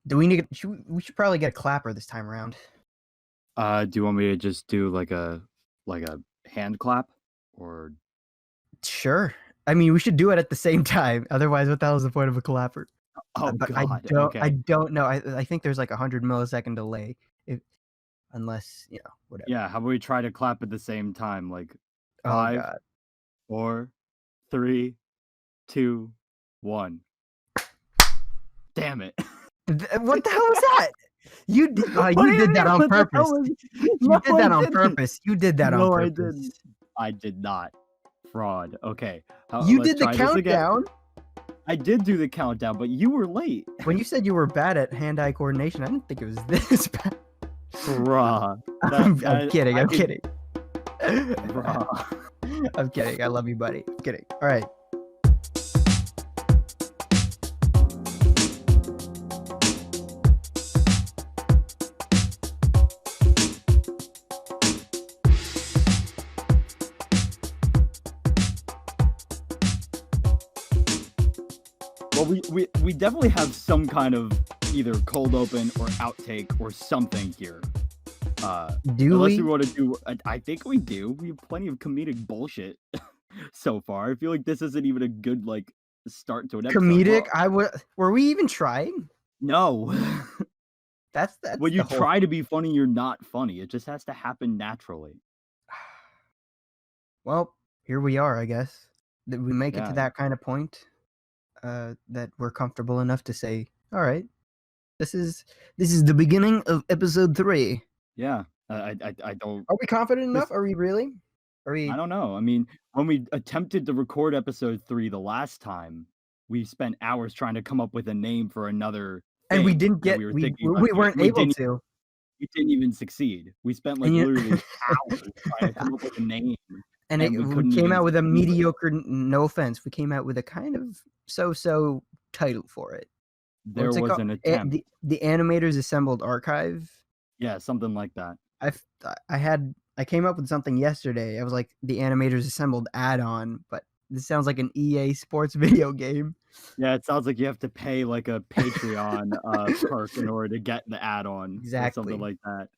Do we need? We should probably get a clapper this time around. Do you want me to just do like a hand clap or? Sure. I mean, we should do it at the same time. Otherwise, what the hell is the point of a clapper? Oh But God. I Okay. don't know. I think there's like 100 millisecond delay, unless whatever. Yeah. How about we try to clap at the same time? Like Oh 5, God. 4, 3, 2, 1. Damn it! What the hell was that? You did that on purpose. You did that on purpose. You did that on purpose. No, I didn't. I did not. Fraud. Okay. You did the countdown. I did do the countdown, but you were late. When you said you were bad at hand-eye coordination, I didn't think it was this bad. Bruh. I'm kidding. I'm kidding. Bruh. I'm kidding. I love you, buddy. I'm kidding. All right. Well, we definitely have some kind of either cold open or outtake or something here. Unless we want to do, I think we do. We have plenty of comedic bullshit so far. I feel like this isn't even a good start to an episode. Comedic? Were we even trying? No. That's when you try to be funny, you're not funny. It just has to happen naturally. Well, here we are, I guess. Did we make it to that kind of point that we're comfortable enough to say, all right, this is the beginning of episode 3. Yeah. I don't. Are we confident enough? Are we really? I don't know. I mean, when we attempted to record episode 3 the last time, we spent hours trying to come up with a name for another thing. And we didn't get. We weren't able to. We didn't even succeed. We spent literally hours trying to come up with a name. And we came out with a mediocre. No offense, we came out with a kind of so title for it. There was an attempt. The Animators Assembled Archive. Yeah, something like that. I came up with something yesterday. I was like, the Animators Assembled add-on, but this sounds like an EA Sports video game. Yeah, it sounds like you have to pay like a Patreon perk in order to get the add-on. Exactly. Or something like that.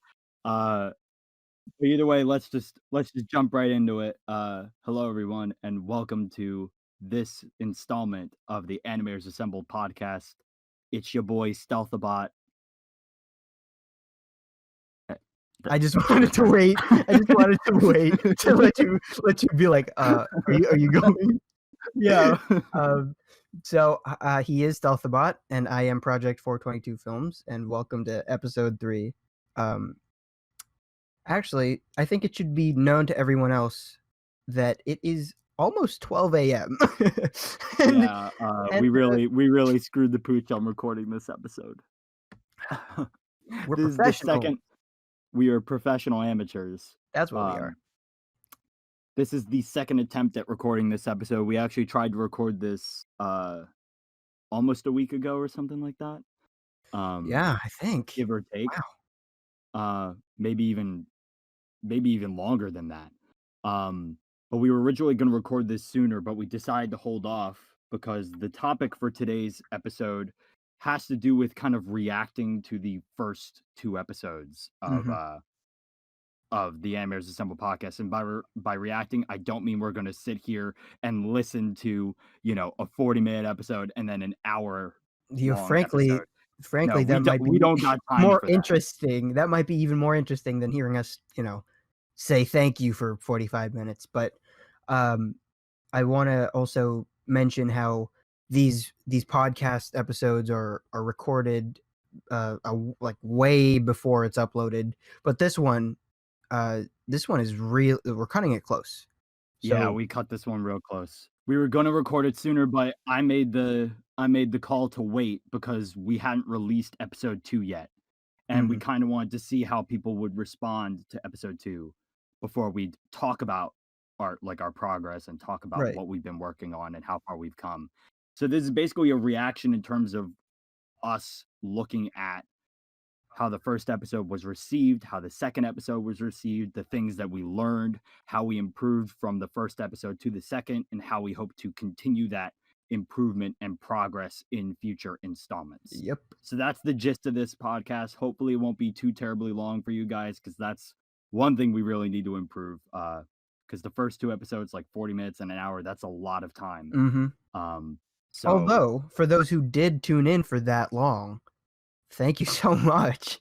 But either way, let's just jump right into it. Hello everyone, and welcome to this installment of the Animators Assembled Podcast. It's your boy Stealthabotte. I just wanted to wait. To let you be like, are you going? Yeah. So he is Stealthabotte, and I am Project422 Films, and welcome to episode 3. Actually, I think it should be known to everyone else that it is almost 12 a.m. We really screwed the pooch on recording this episode. We're professional. We are professional amateurs. That's what we are. This is the second attempt at recording this episode. We actually tried to record this almost a week ago or something like that. Yeah, I think. Give or take. Wow. Maybe even longer than that. But we were originally going to record this sooner, but we decided to hold off because the topic for today's episode has to do with kind of reacting to the first 2 episodes of the Animators Assembled Podcast. And by reacting, I don't mean we're going to sit here and listen to, a 40-minute episode and then an hour. Frankly, no, that might be more interesting. That might be even more interesting than hearing us, say thank you for 45 minutes. But I want to also mention how these podcast episodes are recorded like way before it's uploaded. But this one is real. We're cutting it close. So, yeah, we cut this one real close. We were going to record it sooner, but I made the call to wait because we hadn't released episode 2 yet. And we kind of wanted to see how people would respond to episode 2 before we talk about our progress and talk about what we've been working on and how far we've come. So this is basically a reaction in terms of us looking at how the first episode was received, how the second episode was received, the things that we learned, how we improved from the first episode to the second, and how we hope to continue that improvement and progress in future installments. Yep. So that's the gist of this podcast. Hopefully it won't be too terribly long for you guys, because that's one thing we really need to improve. Because the first 2 episodes, like 40 minutes and an hour, that's a lot of time. Mm-hmm. So although for those who did tune in for that long, thank you so much.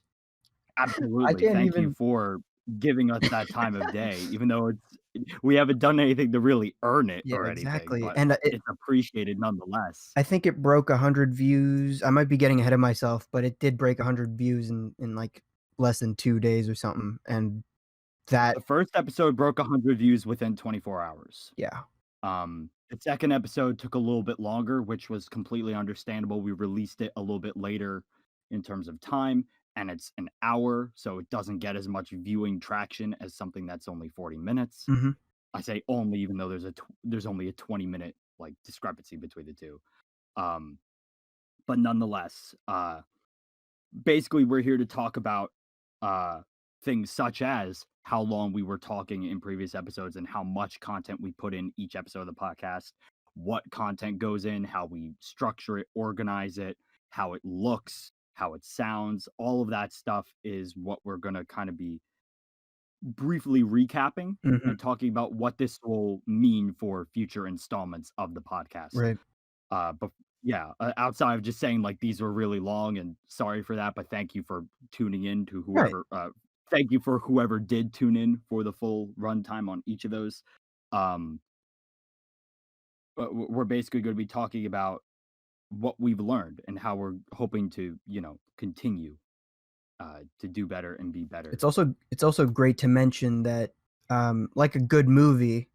Absolutely. Thank you for giving us that time of day, even though we haven't done anything to really earn it or anything, exactly. but And it's appreciated nonetheless. I think it broke 100 views. I might be getting ahead of myself, but it did break 100 views in like less than 2 days or something. And that The first episode broke 100 views within 24 hours. Yeah. The second episode took a little bit longer, which was completely understandable. We released it a little bit later in terms of time, and it's an hour, so it doesn't get as much viewing traction as something that's only 40 minutes. Mm-hmm. I say only, even though there's only a 20-minute like discrepancy between the two. But nonetheless, basically we're here to talk about things such as how long we were talking in previous episodes and how much content we put in each episode of the podcast, what content goes in, how we structure it, organize it, how it looks, how it sounds. All of that stuff is what we're going to kind of be briefly recapping and talking about what this will mean for future installments of the podcast. Right. But yeah, outside of just saying like these were really long and sorry for that, but thank you for tuning in to whoever. Thank you for whoever did tune in for the full runtime on each of those. But we're basically going to be talking about what we've learned and how we're hoping to, continue to do better and be better. It's also great to mention that, like a good movie,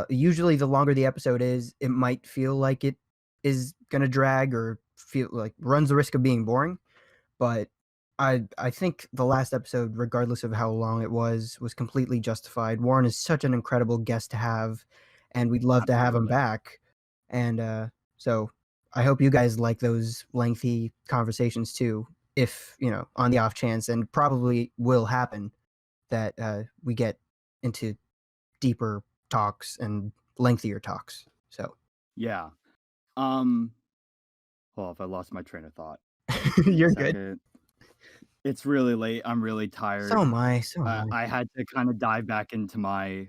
usually the longer the episode is, it might feel like it is gonna drag or feel like runs the risk of being boring. But I think the last episode, regardless of how long it was completely justified. Warren is such an incredible guest to have, and we'd love to have him back. And so I hope you guys like those lengthy conversations too, if, on the off chance, and probably will happen, that we get into deeper talks and lengthier talks. So yeah. Well, if I lost my train of thought. You're good. It's really late. I'm really tired. So am I. I had to kind of dive back into my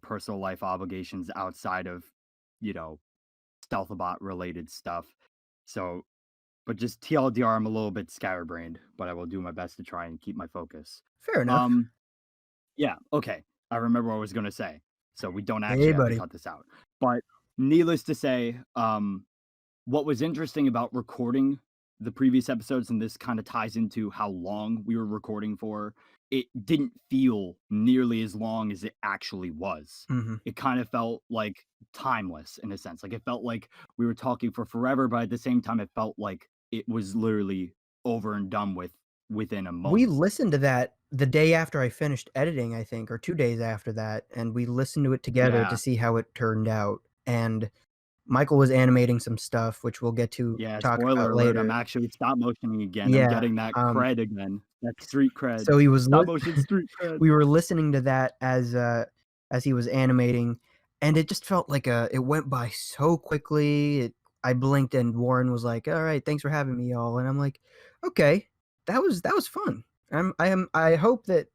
personal life obligations outside of, Stealthabotte related stuff. So, but just TLDR, I'm a little bit scatterbrained, but I will do my best to try and keep my focus. Fair enough. Yeah. Okay. I remember what I was going to say. So we don't actually have to cut this out. But needless to say, what was interesting about recording the previous episodes, and this kind of ties into how long we were recording for, it didn't feel nearly as long as it actually was. It kind of felt like timeless in a sense. Like it felt like we were talking for forever, but at the same time, it felt like it was literally over and done with within a moment. We listened to that the day after I finished editing, I think, or 2 days after that, and we listened to it together to see how it turned out. And Michael was animating some stuff, which we'll get to talk about later. I'm actually stop motioning again. I'm getting that cred again. That street cred. So he was stop motion street cred. We were listening to that as he was animating, and it just felt like it went by so quickly. I blinked, and Warren was like, "All right, thanks for having me, y'all." And I'm like, "Okay, that was fun." I hope that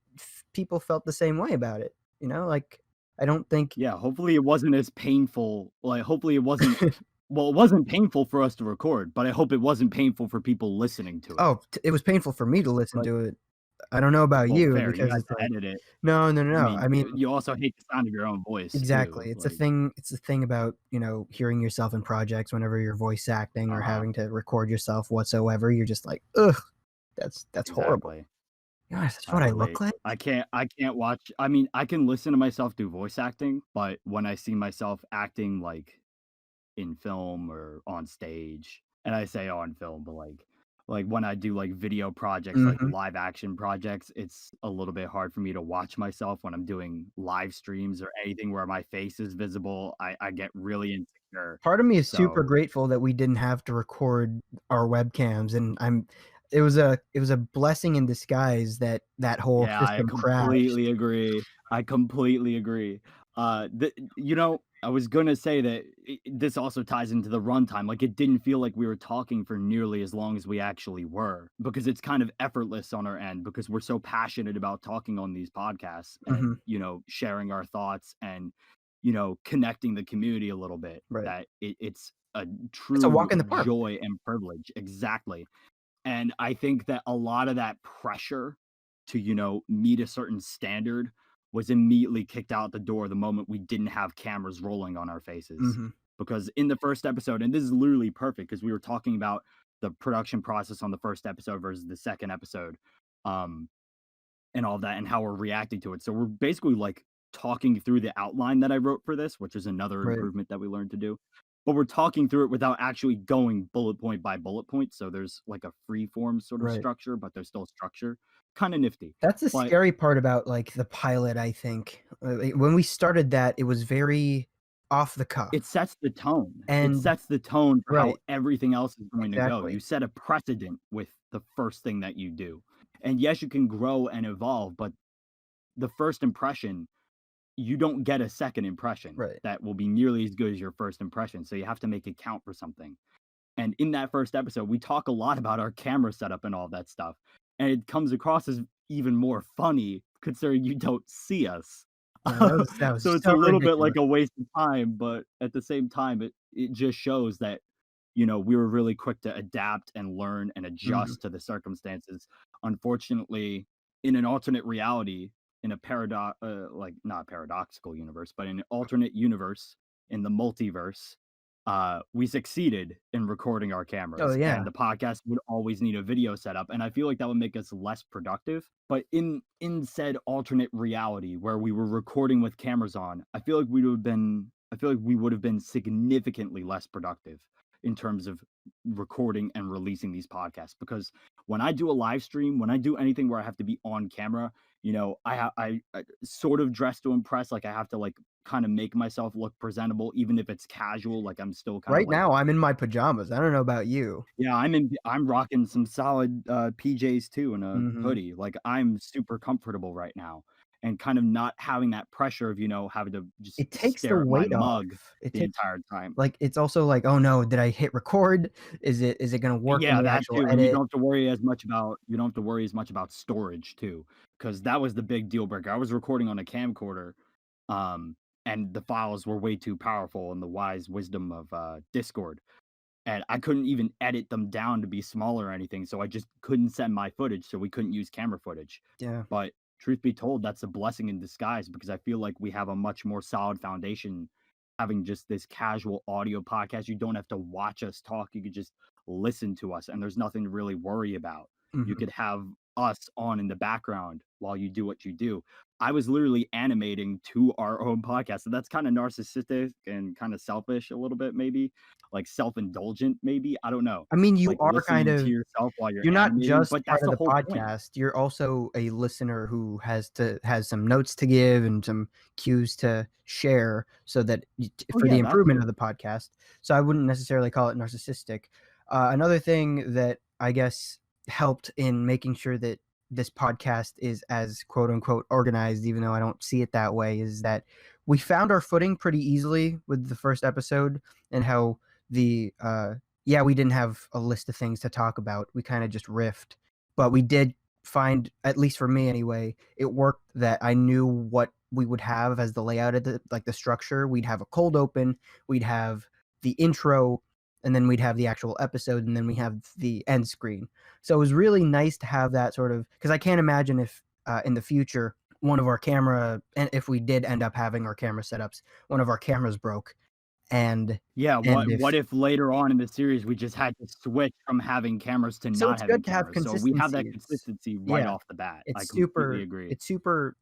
people felt the same way about it. Like, I don't think. Yeah, hopefully it wasn't as painful. Like, hopefully it wasn't. Well, it wasn't painful for us to record, but I hope it wasn't painful for people listening to it. Oh, it was painful for me to listen to it. I don't know about you, because you have to edit it. No. I mean, you also hate the sound of your own voice. Exactly. Too. It's the thing about, hearing yourself in projects whenever you're voice acting or having to record yourself whatsoever. You're just like, ugh, that's horrible. Gosh, that's what I look like. I can't watch. I mean, I can listen to myself do voice acting, but when I see myself acting like in film or on stage, and I say on film, but like when I do like video projects, like live action projects, it's a little bit hard for me to watch myself when I'm doing live streams or anything where my face is visible. I get really insecure. Part of me is super grateful that we didn't have to record our webcams, and it was a blessing in disguise that whole system crashed. I completely agree. I was gonna say that this also ties into the runtime. Like, it didn't feel like we were talking for nearly as long as we actually were, because it's kind of effortless on our end because we're so passionate about talking on these podcasts Mm-hmm. and, sharing our thoughts and, connecting the community a little bit, Right. that it's a It's a true walk in the park. joy and privilege. Exactly. And I think that a lot of that pressure to, meet a certain standard was immediately kicked out the door the moment we didn't have cameras rolling on our faces. Mm-hmm. Because in the first episode, and this is literally perfect because we were talking about the production process on the first episode versus the second episode, um, and all of that and how we're reacting to it. So we're basically like talking through the outline that I wrote for this, which is another Right. improvement that we learned to do. But we're talking through it without actually going bullet point by bullet point. So there's like a free form sort of Right. structure, but there's still structure. Kind of nifty. That's the But scary part about like the pilot, I think. When we started that, it was very off the cuff. it sets the tone. It And sets the tone for how right, everything else is going to go. You exactly. set a precedent with the first thing that you do. And yes, you can grow and evolve, but the first impression, you don't get a second impression Right. that will be nearly as good as your first impression. So you have to make it count for something. And in that first episode, we talk a lot about our camera setup and all that stuff. And it comes across as even more funny considering you don't see us. Yeah, that was So it's a so little bit like ridiculous. a waste of time, but at the same time, it just shows that, we were really quick to adapt and learn and Mhm. adjust to the circumstances. Unfortunately, in an alternate reality, in a like not paradoxical universe, but in an alternate universe in the multiverse, we succeeded in recording our Oh, cameras, yeah. and the podcast would always need a video setup, and I feel like that would make us less productive. But in said alternate reality where we were recording with cameras on, I feel like we would have been significantly less productive in terms of recording and releasing these podcasts, because when I do a live stream, when I do anything where I have to be on camera, I sort of dress to impress. Like, I have to like kind of make myself look presentable, even if it's casual. Like, I'm still kind of Right like, now, I'm in my pajamas. I don't know about you. yeah, I'm rocking some solid PJs too and a Mhm. hoodie. Like, I'm super comfortable right now, and kind of not having that pressure of, having to just It takes the stare at my weight off. mug It the takes entire time. like, it's also like, "Oh, no, did I hit record? Is it gonna work in Yeah, the that actual too, and edit?" you don't have to worry as much about storage too, because that was the big deal breaker. I was recording on a camcorder, um, and the files were way too powerful in the wise wisdom of Discord, and I couldn't even edit them down to be smaller or anything, so I just couldn't send my footage, so we couldn't use camera footage. Yeah. But truth be told, that's a blessing in disguise because I feel like we have a much more solid foundation having just this casual audio podcast. You don't have to watch us talk. You could just listen to us and there's nothing to really worry about. You Mhm. could have us on in the background while you do what you do. I was literally animating to our own podcast. So that's kind of narcissistic and kind of selfish a little bit, maybe like self-indulgent, maybe. I don't know. I mean, you Like are kind listening to of yourself while you're you're not animating, just but part that's of the the whole point. podcast, you're also a listener who has some notes to give and some cues to share so that Oh for yeah, the that improvement of too. the podcast. So I wouldn't necessarily call it narcissistic. Another thing that I guess helped in making sure that this podcast is as quote unquote organized, even though I don't see it that way, is that we found our footing pretty easily with the first episode and how the yeah, we didn't have a list of things to talk about. We kind of just riffed, but we did find, at least for me anyway, it worked that I knew what we would have as the layout of the structure. We'd have a cold open, we'd have the intro, and then we'd have the actual episode, and then we have the end screen. So it was really nice to have that sort of, because I can't imagine if in the future one of our camera, and if we did end up having our camera setups, one of our cameras broke, and Yeah, and if what if later on in the series we just had to switch from having cameras to so not it's having good to have cameras? So we have that consistency. consistency right Yeah, off the bat. I it's completely super agree. it's super,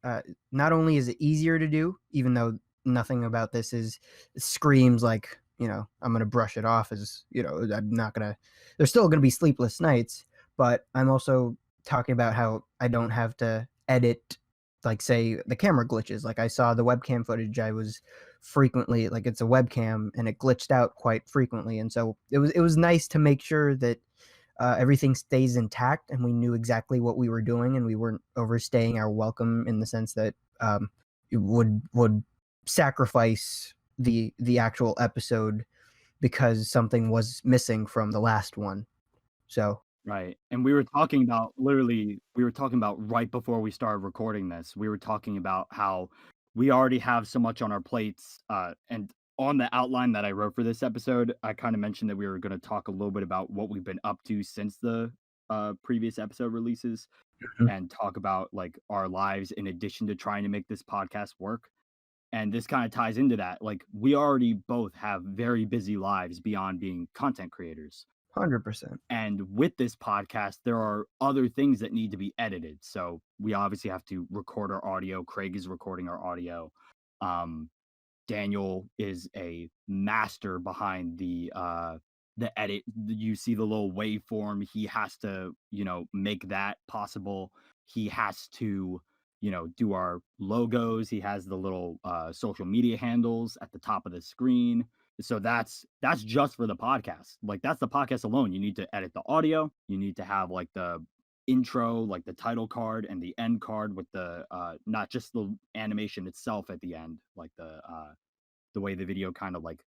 not only is it easier to do, even though nothing about this screams like, I'm gonna brush it off as, I'm not gonna there's still gonna be sleepless nights, but I'm also talking about how I don't have to edit, like, say, the camera glitches. Like, I saw the webcam footage, I was frequently like, it's a webcam, and it glitched out quite frequently, and so it was nice to make sure that everything stays intact and we knew exactly what we were doing and we weren't overstaying our welcome in the sense that it would sacrifice the actual episode because something was missing from the last one. So right. And we were talking about right before we started recording this, we were talking about how we already have so much on our plates. And on the outline that I wrote for this episode, I kind of mentioned that we were going to talk a little bit about what we've been up to since the previous episode releases and talk about like our lives in addition to trying to make this podcast work. And this kind of ties into that. Like, we already both have very busy lives beyond being content creators. 100%. And with this podcast, there are other things that need to be edited. So we obviously have to record our audio. Craig is recording our audio. Daniel is a master behind the edit. You see the little waveform. He has to, make that possible. He has to, do our logos. He has the little social media handles at the top of the screen. So that's just for the podcast. Like, that's the podcast alone. You need to edit the audio. You need to have like the intro, like the title card and the end card with the not just the animation itself at the end, like the way the video kind of like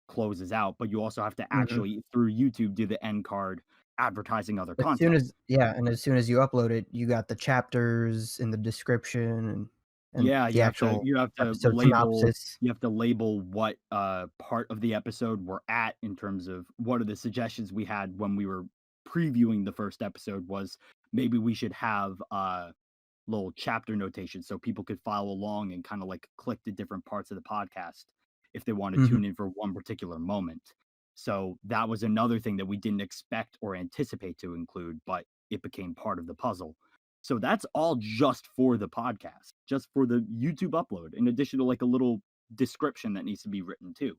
closes out, but you also have to actually through YouTube do the end card advertising other content. As soon as you upload it, you got the chapters in the description and yeah, the actual you have to label synopsis. You have to label what part of the episode we're at in terms of what are the suggestions we had when we were previewing the first episode was maybe we should have little chapter notation so people could follow along and kind of like click the different parts of the podcast if they want to tune in for one particular moment. So that was another thing that we didn't expect or anticipate to include, but it became part of the puzzle. So that's all just for the podcast, just for the YouTube upload, in addition to like a little description that needs to be written too.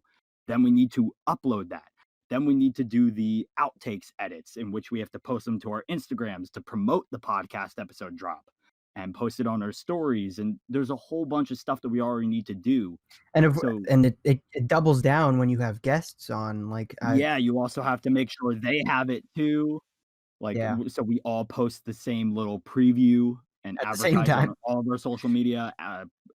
Then we need to upload that. Then we need to do the outtakes edits in which we have to post them to our Instagrams to promote the podcast episode drop and post it on our stories. And there's a whole bunch of stuff that we already need to do. And it doubles down when you have guests on. You also have to make sure they have it too. So we all post the same little preview and at advertise on all of our social media,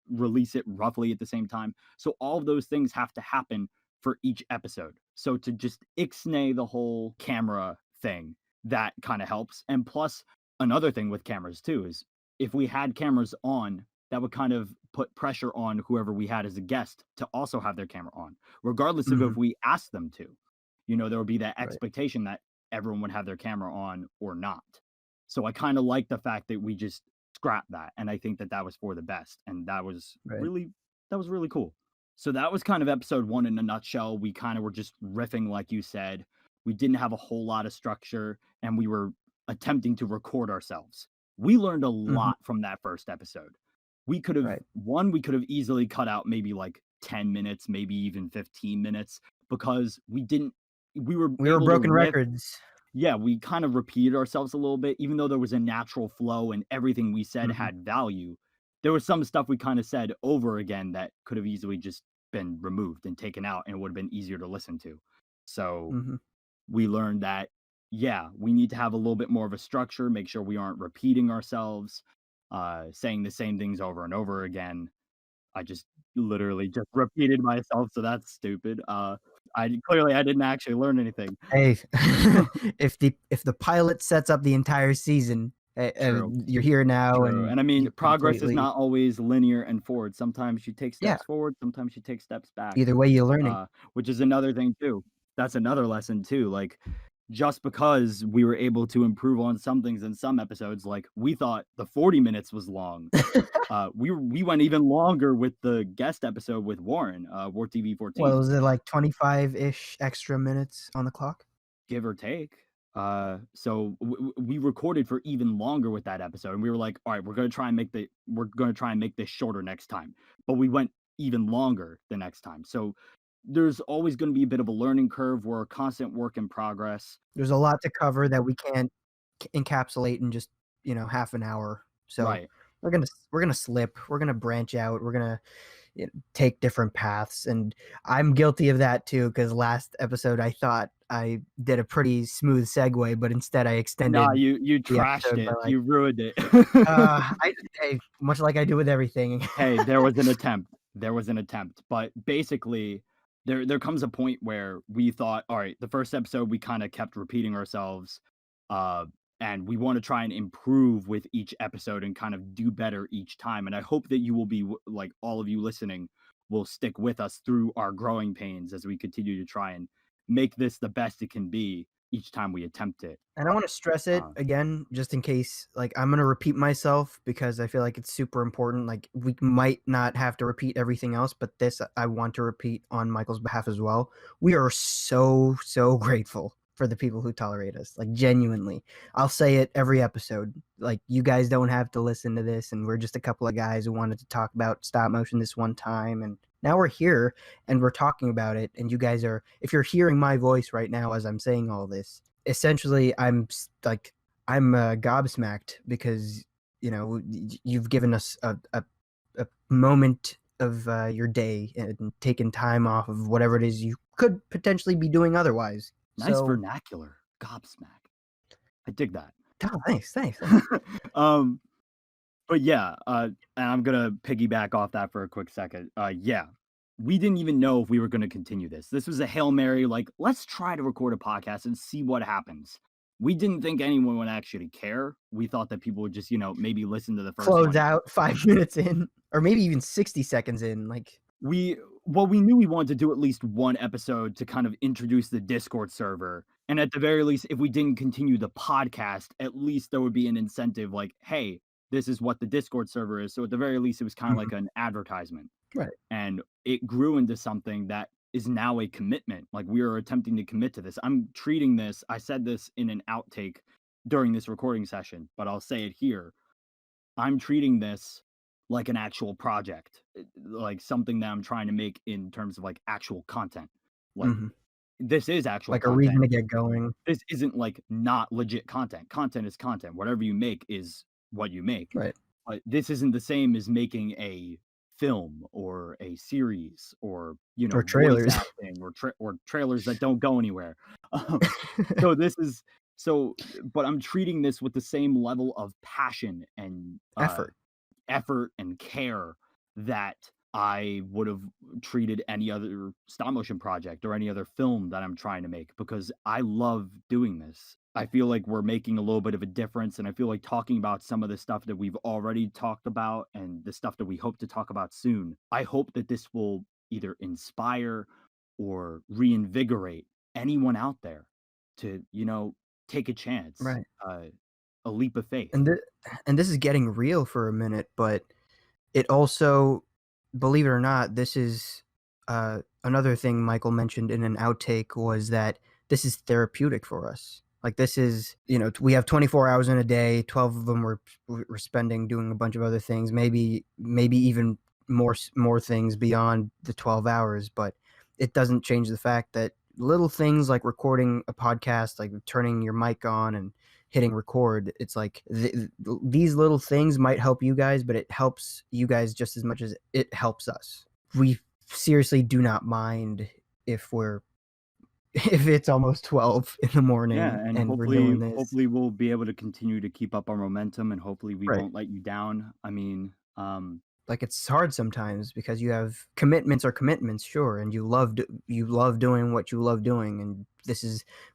release it roughly at the same time. So all of those things have to happen for each episode. So to just ixnay the whole camera thing, that kind of helps. And plus, another thing with cameras too is if we had cameras on, that would kind of put pressure on whoever we had as a guest to also have their camera on, regardless of if we asked them to. There would be that expectation that everyone would have their camera on or not. So I kind of like the fact that we just scrapped that. And I think that was for the best. And that was really cool. So that was kind of episode 1 in a nutshell. We kind of were just riffing, like you said. We didn't have a whole lot of structure and we were attempting to record ourselves. We learned a lot from that first episode. We could have we could have easily cut out maybe like 10 minutes, maybe even 15 minutes because we were broken records. Yeah, we kind of repeated ourselves a little bit, even though there was a natural flow and everything we said had value. There was some stuff we kind of said over again that could have easily just been removed and taken out and it would have been easier to listen to. So we learned that, we need to have a little bit more of a structure, make sure we aren't repeating ourselves, saying the same things over and over again. I just literally just repeated myself, so that's stupid. I didn't actually learn anything. Hey, if the pilot sets up the entire season, you're here now. True. And I mean, progress is not always linear and forward. Sometimes you take steps forward, sometimes you take steps back. Either way, you're learning. Which is another thing too. That's another lesson too. Like, just because we were able to improve on some things in some episodes, like we thought the 40 minutes was long. We went even longer with the guest episode with Warren, War TV 14. Well, was it like 25-ish extra minutes on the clock? Give or take. So we recorded for even longer with that episode, and we were like, all right, we're gonna try and make this shorter next time. But we went even longer the next time. So there's always going to be a bit of a learning curve. We're a constant work in progress. There's a lot to cover that we can't encapsulate in just half an hour. So we're gonna slip. We're gonna branch out. We're gonna take different paths, and I'm guilty of that too. Because last episode I thought I did a pretty smooth segue, but instead I extended. Nah, you trashed it. You ruined it. Much like I do with everything. Hey, there was an attempt. there was an attempt, but basically there comes a point where we thought, all right, the first episode we kind of kept repeating ourselves, and we want to try and improve with each episode and kind of do better each time. And I hope that you will be like, all of you listening will stick with us through our growing pains as we continue to try and make this the best it can be each time we attempt it. And I want to stress it again, just in case, like, I'm going to repeat myself because I feel like it's super important. Like, we might not have to repeat everything else, but this I want to repeat on Michael's behalf as well. We are so grateful for the people who tolerate us, like, genuinely. I'll say it every episode. Like, you guys don't have to listen to this, and we're just a couple of guys who wanted to talk about stop motion this one time, and now we're here and we're talking about it. And you guys are, if you're hearing my voice right now as I'm saying all this, essentially I'm gobsmacked because, you know, you've given us a moment of your day and taken time off of whatever it is you could potentially be doing otherwise. Nice vernacular, gobsmack. I dig that. Oh, thanks. But yeah, and I'm gonna piggyback off that for a quick second. Yeah, we didn't even know if we were gonna continue this. This was a Hail Mary, like, let's try to record a podcast and see what happens. We didn't think anyone would actually care. We thought that people would just, you know, maybe listen to the first close out 5 minutes in, or maybe even 60 seconds in. Like, we knew we wanted to do at least one episode to kind of introduce the Discord server. And at the very least, if we didn't continue the podcast, at least there would be an incentive like, hey, this is what the Discord server is. So at the very least, it was kind of like an advertisement. Right. And it grew into something that is now a commitment. Like, we are attempting to commit to this. I'm treating this, I said this in an outtake during this recording session, but I'll say it here. I'm treating this like an actual project, like something that I'm trying to make in terms of like actual content. Like, this is actual like content. A reason to get going. This isn't like not legit content. Content is content. Whatever you make is what you make. Right. But this isn't the same as making a film or a series or, you know, or trailers or trailers that don't go anywhere. But I'm treating this with the same level of passion and effort and care that I would have treated any other stop motion project or any other film that I'm trying to make, because I love doing this. I feel like we're making a little bit of a difference, and I feel like talking about some of the stuff that we've already talked about and the stuff that we hope to talk about soon. I hope that this will either inspire or reinvigorate anyone out there to, you know, take a chance, right? A leap of faith. And this is getting real for a minute, but it also, believe it or not, this is another thing Michael mentioned in an outtake, was that this is therapeutic for us. Like, this is, you know, we have 24 hours in a day, 12 of them we're spending doing a bunch of other things, maybe even more things beyond the 12 hours, but it doesn't change the fact that little things like recording a podcast, like turning your mic on and hitting record, it's like these little things might help you guys, but it helps you guys just as much as it helps us. We seriously do not mind if it's almost 12 in the morning. Yeah, and hopefully, we're doing this. Hopefully we'll be able to continue to keep up our momentum, and hopefully we won't let you down. I mean, like, it's hard sometimes because you have commitments, sure, and you love doing what you love doing, and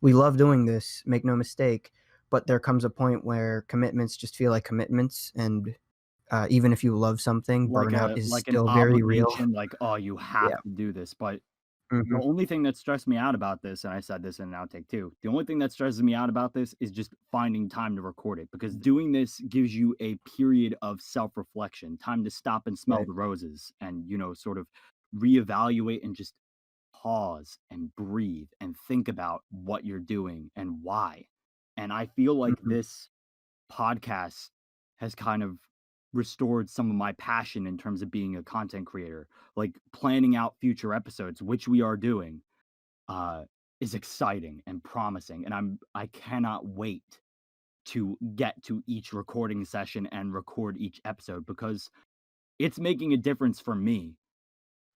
we love doing this, make no mistake, but there comes a point where commitments just feel like commitments, and even if you love something, like burnout is still very real. Like, oh, you have to do this, but the only thing that stressed me out about this, and I said this in an outtake too, the only thing that stresses me out about this is just finding time to record it, because doing this gives you a period of self-reflection, time to stop and smell the roses and, you know, sort of reevaluate and just pause and breathe and think about what you're doing and why. And I feel like this podcast has kind of restored some of my passion in terms of being a content creator. Like, planning out future episodes, which we are doing, is exciting and promising, and I cannot wait to get to each recording session and record each episode, because it's making a difference for me,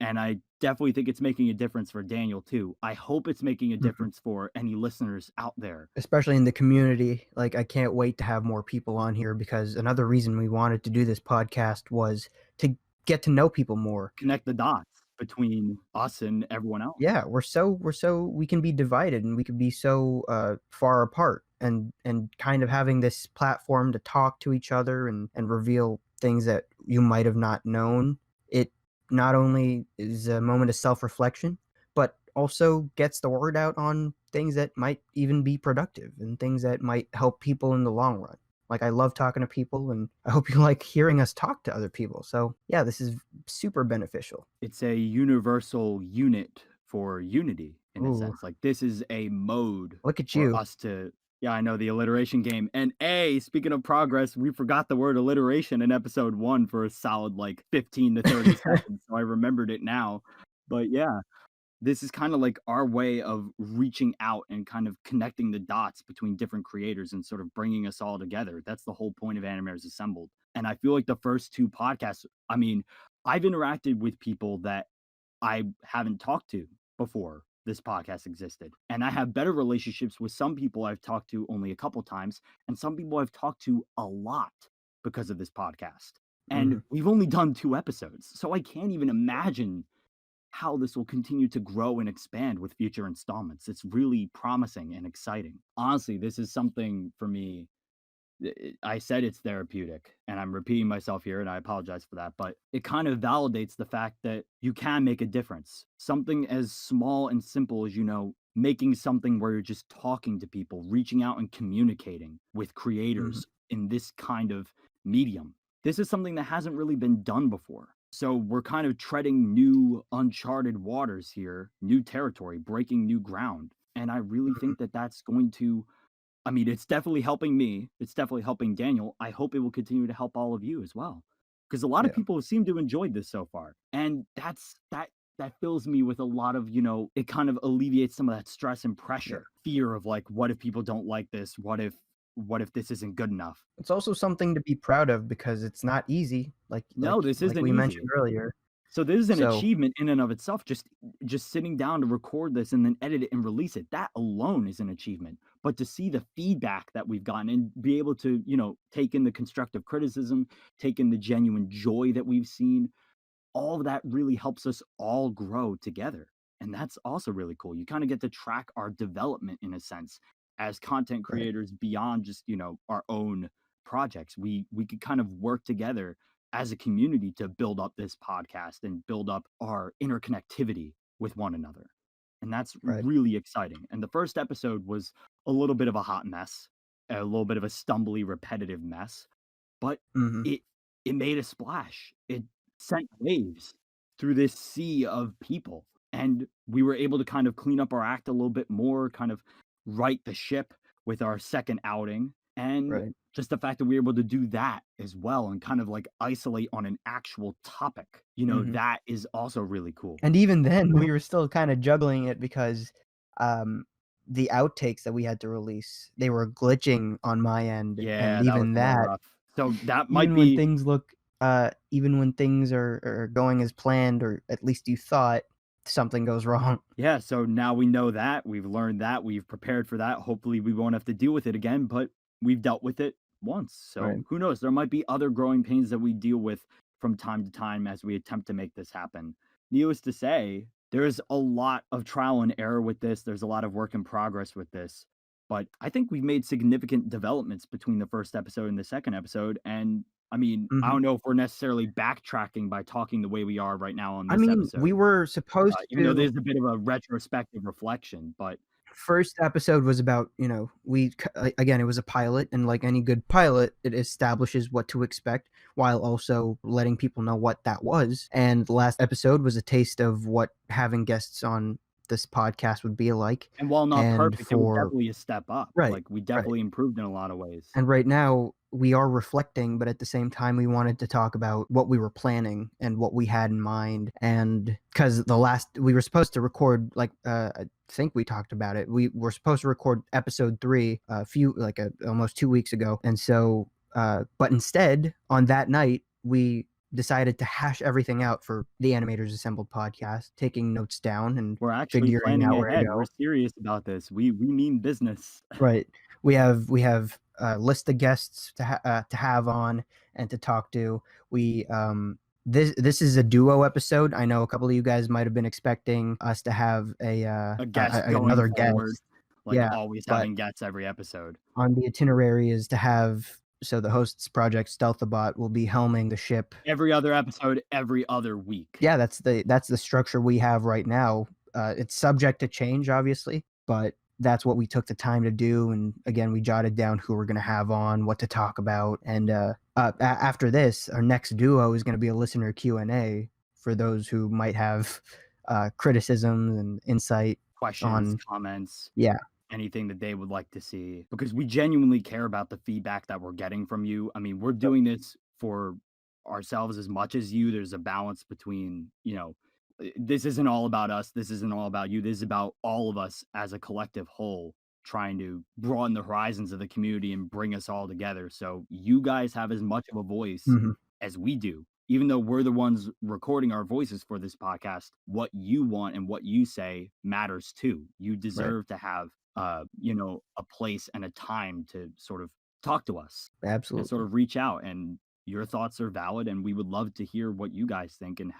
and I definitely think it's making a difference for Daniel too. I hope it's making a difference for any listeners out there, especially in the community. Like, I can't wait to have more people on here, because another reason we wanted to do this podcast was to get to know people more. Connect the dots between us and everyone else. Yeah, we can be divided and we can be so far apart, and kind of having this platform to talk to each other and reveal things that you might have not known. It not only is a moment of self-reflection, but also gets the word out on things that might even be productive and things that might help people in the long run. Like, I love talking to people, and I hope you like hearing us talk to other people. So yeah, this is super beneficial. It's a universal unit for unity in a Ooh, sense. Like, this is a mode look at for you. us to, yeah, I know, the alliteration game. And speaking of progress, we forgot the word alliteration in episode 1 for a solid like 15 to 30 seconds. So I remembered it now. But yeah, this is kind of like our way of reaching out and kind of connecting the dots between different creators and sort of bringing us all together. That's the whole point of Animators Assembled. And I feel like the first 2 podcasts, I mean, I've interacted with people that I haven't talked to before this podcast existed. And I have better relationships with some people I've talked to only a couple times, and some people I've talked to a lot because of this podcast. And we've only done 2 episodes. So I can't even imagine how this will continue to grow and expand with future installments. It's really promising and exciting. Honestly, this is something for me. I said it's therapeutic, and I'm repeating myself here, and I apologize for that, but it kind of validates the fact that you can make a difference. Something as small and simple as, making something where you're just talking to people, reaching out and communicating with creators in this kind of medium. This is something that hasn't really been done before. So we're kind of treading new uncharted waters here, new territory, breaking new ground. And I really think that that's going to, I mean, it's definitely helping me. It's definitely helping Daniel. I hope it will continue to help all of you as well. Because a lot of people seem to enjoy this so far. And that fills me with a lot of, it kind of alleviates some of that stress and pressure, fear of like, what if people don't like this? What if this isn't good enough? It's also something to be proud of because it's not easy. No, this isn't we easy. mentioned earlier. So this is an achievement in and of itself. Just sitting down to record this and then edit it and release it, that alone is an achievement. But to see the feedback that we've gotten and be able to, take in the constructive criticism, take in the genuine joy that we've seen, all of that really helps us all grow together. And that's also really cool. You kind of get to track our development in a sense as content creators beyond just, our own projects. We could kind of work together as a community to build up this podcast and build up our interconnectivity with one another. And that's really exciting. And the first episode was a little bit of a hot mess, a little bit of a stumbly, repetitive mess, but it made a splash. It sent waves through this sea of people. And we were able to kind of clean up our act a little bit more, kind of right the ship with our second outing. And just the fact that we were able to do that as well and kind of like isolate on an actual topic, that is also really cool. And even then, we were still kind of juggling it because the outtakes that we had to release, they were glitching on my end. Yeah, and even that, so that might even be when things look, even when things are going as planned, or at least you thought, something goes wrong. Yeah, so now we know that, we've learned that, we've prepared for that. Hopefully we won't have to deal with it again, but we've dealt with it once. So who knows? There might be other growing pains that we deal with from time to time as we attempt to make this happen. Needless to say, there's a lot of trial and error with this. There's a lot of work in progress with this. But I think we've made significant developments between the first episode and the second episode. And I mean, I don't know if we're necessarily backtracking by talking the way we are right now on this episode. We were supposed to, even though there's a bit of a retrospective reflection, but first episode was about, again, it was a pilot, and like any good pilot, it establishes what to expect while also letting people know what that was. And the last episode was a taste of what having guests on this podcast would be like. And while not perfect, it was definitely a step up. Like, we definitely improved in a lot of ways. And right now we are reflecting, but at the same time we wanted to talk about what we were planning and what we had in mind. And because we were supposed to record, like, I think we talked about it, we were supposed to record episode 3 almost 2 weeks ago. And so but instead, on that night, we decided to hash everything out for the Animators Assembled podcast, taking notes down, and we're actually figuring out where to go. We're serious about this. We mean business. Right. We have a list of guests to have on and to talk to. We this is a duo episode. I know a couple of you guys might have been expecting us to have a guest another forward, guest. like always having guests every episode. On the itinerary is to have, so the host's Project Stealthabotte will be helming the ship every other episode, every other week. Yeah, that's the structure we have right now. It's subject to change, obviously, but that's what we took the time to do. And again, we jotted down who we're going to have on, what to talk about. And after this, our next duo is going to be a listener Q&A for those who might have criticisms and insight, questions, comments. Yeah. Anything that they would like to see, because we genuinely care about the feedback that we're getting from you. I mean, we're doing this for ourselves as much as you. There's a balance between, this isn't all about us. This isn't all about you. This is about all of us as a collective whole, trying to broaden the horizons of the community and bring us all together. So you guys have as much of a voice as we do. Even though we're the ones recording our voices for this podcast, what you want and what you say matters too. You deserve to have a place and a time to sort of talk to us. Absolutely. And sort of reach out, and your thoughts are valid, and we would love to hear what you guys think and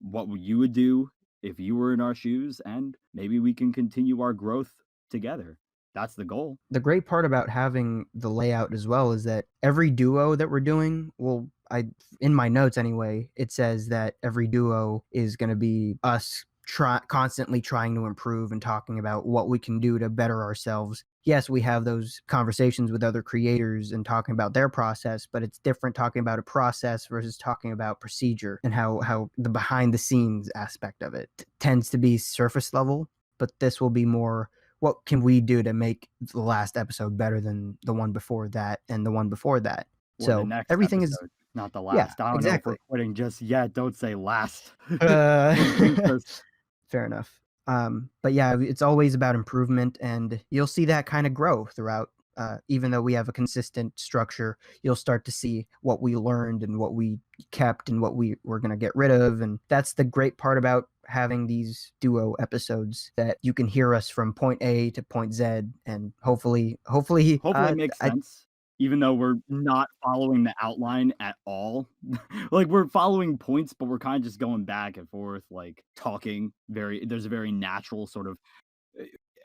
what you would do if you were in our shoes, and maybe we can continue our growth together. That's the goal. The great part about having the layout as well is that every duo that we're doing in my notes anyway, it says that every duo is going to be us constantly trying to improve and talking about what we can do to better ourselves. Yes, we have those conversations with other creators and talking about their process, but it's different talking about a process versus talking about procedure, and how the behind the scenes aspect of it tends to be surface level, but this will be more, what can we do to make the last episode better than the one before that and the one before that? Or so everything episode, is not the last. Yeah, I don't know if we're quitting just yet. Don't say last. Fair enough. But yeah, it's always about improvement, and you'll see that kind of grow throughout. Even though we have a consistent structure, you'll start to see what we learned and what we kept and what we're going to get rid of. And that's the great part about having these duo episodes, that you can hear us from point A to point Z, and hopefully it makes sense. Even though we're not following the outline at all. Like, we're following points, but we're kind of just going back and forth, like talking. There's a very natural sort of,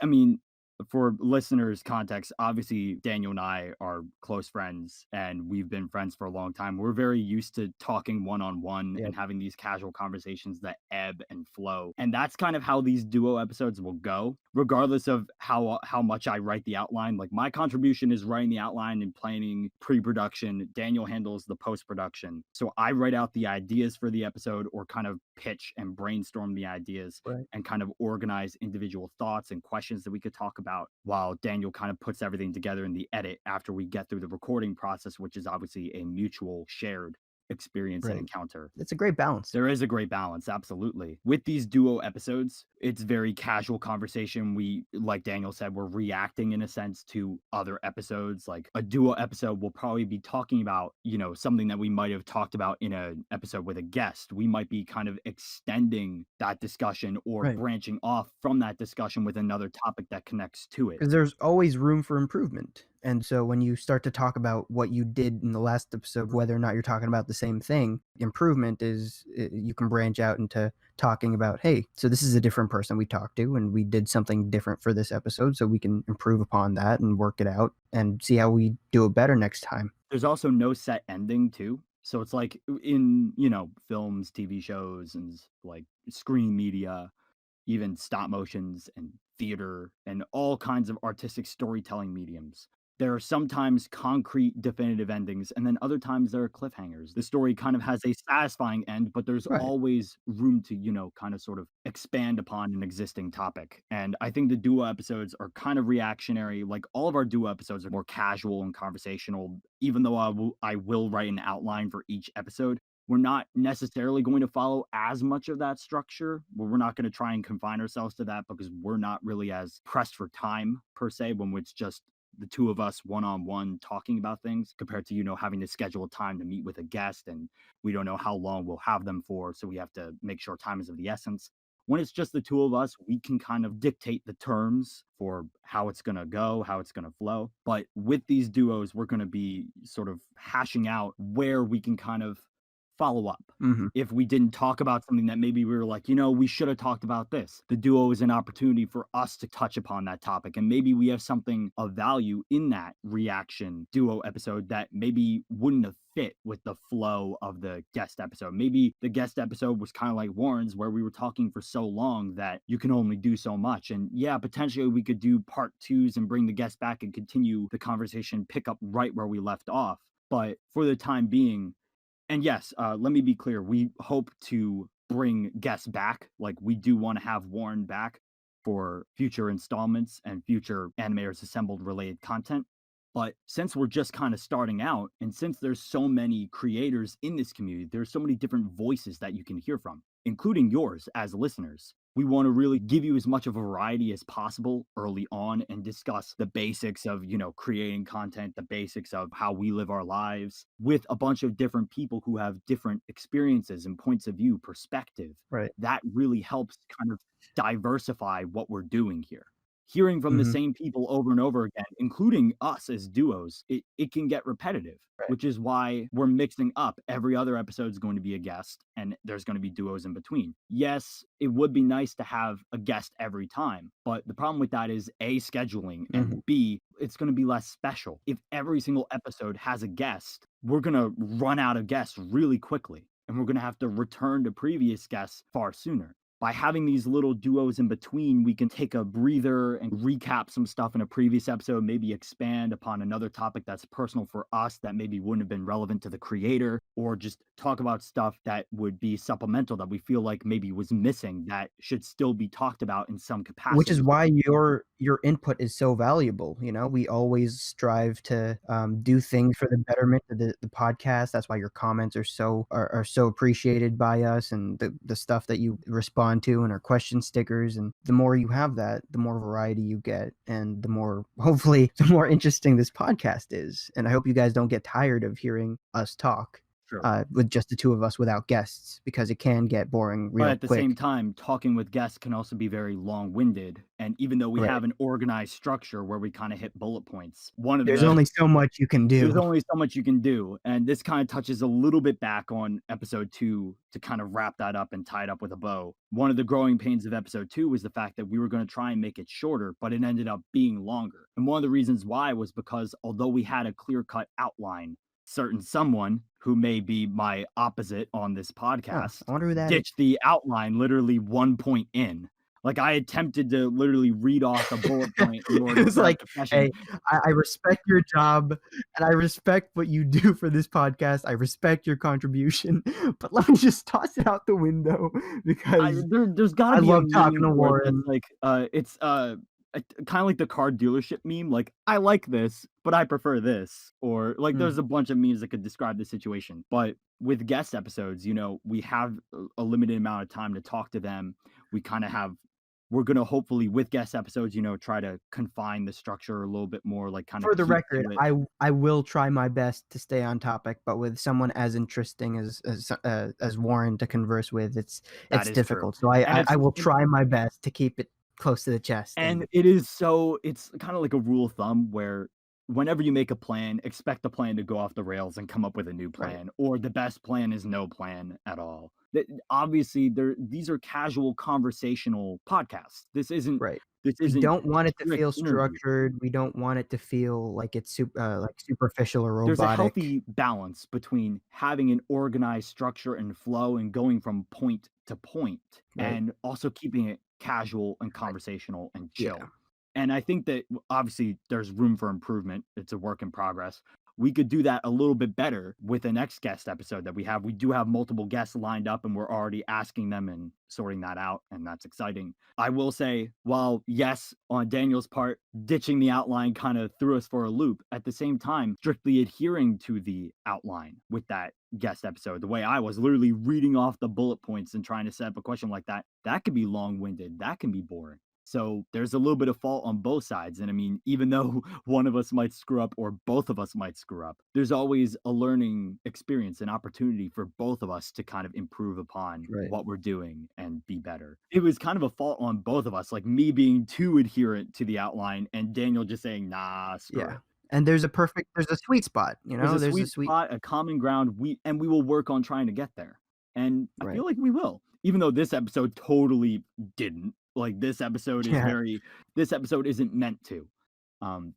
I mean, for listeners' context, obviously Daniel and I are close friends, and we've been friends for a long time. We're very used to talking one-on-one and having these casual conversations that ebb and flow. And that's kind of how these duo episodes will go, regardless of how much I write the outline. Like, my contribution is writing the outline and planning pre-production. Daniel handles the post-production. So I write out the ideas for the episode, or kind of pitch and brainstorm the ideas, and kind of organize individual thoughts and questions that we could talk about, while Daniel kind of puts everything together in the edit after we get through the recording process, which is obviously a mutual shared experience and encounter. It's a great balance. There is a great balance, absolutely. With these duo episodes, it's very casual conversation. We, like Daniel said, we're reacting in a sense to other episodes. Like, a duo episode will probably be talking about, something that we might have talked about in an episode with a guest. We might be kind of extending that discussion, or branching off from that discussion with another topic that connects to it. Because there's always room for improvement. And so when you start to talk about what you did in the last episode, whether or not you're talking about the same thing, improvement is, you can branch out into talking about, hey, so this is a different person we talked to, and we did something different for this episode, so we can improve upon that and work it out and see how we do it better next time. There's also no set ending too. So it's like in, films, TV shows, and like screen media, even stop motions and theater and all kinds of artistic storytelling mediums, there are sometimes concrete, definitive endings, and then other times there are cliffhangers. The story kind of has a satisfying end, but there's always room to, kind of sort of expand upon an existing topic. And I think the duo episodes are kind of reactionary. Like, all of our duo episodes are more casual and conversational, even though I will write an outline for each episode. We're not necessarily going to follow as much of that structure. We're not going to try and confine ourselves to that, because we're not really as pressed for time per se, when it's just the two of us one-on-one talking about things, compared to, having to schedule time to meet with a guest, and we don't know how long we'll have them for, so we have to make sure time is of the essence. When it's just the two of us, we can kind of dictate the terms for how it's going to go, how it's going to flow. But with these duos, we're going to be sort of hashing out where we can kind of follow up. Mm-hmm. If we didn't talk about something that maybe we were like, you know, we should have talked about this. The duo is an opportunity for us to touch upon that topic. And maybe we have something of value in that reaction duo episode that maybe wouldn't have fit with the flow of the guest episode. Maybe the guest episode was kind of like Warren's, where we were talking for so long that you can only do so much. And yeah, potentially we could do part twos and bring the guest back and continue the conversation, pick up right where we left off. But for the time being, and yes, let me be clear. We hope to bring guests back. Like, we do want to have Warren back for future installments and future Animators Assembled related content. But since we're just kind of starting out, and since there's so many creators in this community, there's so many different voices that you can hear from, including yours as listeners. We want to really give you as much of a variety as possible early on and discuss the basics of, you know, creating content, the basics of how we live our lives with a bunch of different people who have different experiences and points of view, perspective. Right. That really helps kind of diversify what we're doing here. Hearing from the same people over and over again, including us as duos, it can get repetitive, which is why we're mixing up. Every other episode is going to be a guest, and there's going to be duos in between. Yes, it would be nice to have a guest every time, but the problem with that is A, scheduling, and B, it's going to be less special. If every single episode has a guest, we're going to run out of guests really quickly, and we're going to have to return to previous guests far sooner. By having these little duos in between, we can take a breather and recap some stuff in a previous episode, maybe expand upon another topic that's personal for us that maybe wouldn't have been relevant to the creator, or just talk about stuff that would be supplemental that we feel like maybe was missing that should still be talked about in some capacity. Which is why your input is so valuable. You know, we always strive to do things for the betterment of the podcast. That's why your comments are so appreciated by us, and the stuff that you respond to and our question stickers. And the more you have that, the more variety you get, and the more, hopefully, the more interesting this podcast is. And I hope you guys don't get tired of hearing us talk. With just the two of us without guests, because it can get boring real quick. But at the same time, talking with guests can also be very long-winded. And even though we have an organized structure where we kind of hit bullet points, there's only so much you can do. There's only so much you can do. And this kind of touches a little bit back on episode 2 to kind of wrap that up and tie it up with a bow. One of the growing pains of episode 2 was the fact that we were going to try and make it shorter, but it ended up being longer. And one of the reasons why was because although we had a clear-cut outline, certain someone who may be my opposite on this podcast I wonder who that ditched the outline literally 1 point in. Like, I attempted to literally read off a bullet point. It was like, hey, I respect your job and I respect what you do for this podcast. I respect your contribution, but let me just toss it out the window because there's gotta be I love talking to Warren. Like, it's kind of like the car dealership meme. Like, I like this, but I prefer this. Or like, there's a bunch of memes that could describe the situation. But with guest episodes, you know, we have a limited amount of time to talk to them. We kind of have. We're going to hopefully, with guest episodes, you know, try to confine the structure a little bit more, like kind of. For the record, I will try my best to stay on topic, but with someone as interesting as Warren to converse with, it's difficult. True. So I will try my best to keep it close to the chest. And it's kind of like a rule of thumb where whenever you make a plan, expect the plan to go off the rails and come up with a new plan, or the best plan is no plan at all. Obviously, these are casual conversational podcasts. This isn't We don't want it to feel structured. We don't want it to feel like it's like superficial or robotic. There's a healthy balance between having an organized structure and flow and going from point to point, and also keeping it casual and conversational and chill. Yeah. And I think that obviously there's room for improvement. It's a work in progress. We could do that a little bit better with the next guest episode that we have. We do have multiple guests lined up, and we're already asking them and sorting that out, and that's exciting. I will say, while yes, on Daniel's part, ditching the outline kind of threw us for a loop, at the same time, strictly adhering to the outline with that guest episode, the way I was literally reading off the bullet points and trying to set up a question like that, that could be long-winded. That can be boring. So there's a little bit of fault on both sides. And I mean, even though one of us might screw up or both of us might screw up, there's always a learning experience and opportunity for both of us to kind of improve upon what we're doing and be better. It was kind of a fault on both of us, like me being too adherent to the outline and Daniel just saying, nah, screw it. And there's a sweet spot, you know? There's a sweet spot, a common ground, we will work on trying to get there, and I feel like we will, even though this episode totally didn't. Like, this episode isn't meant to.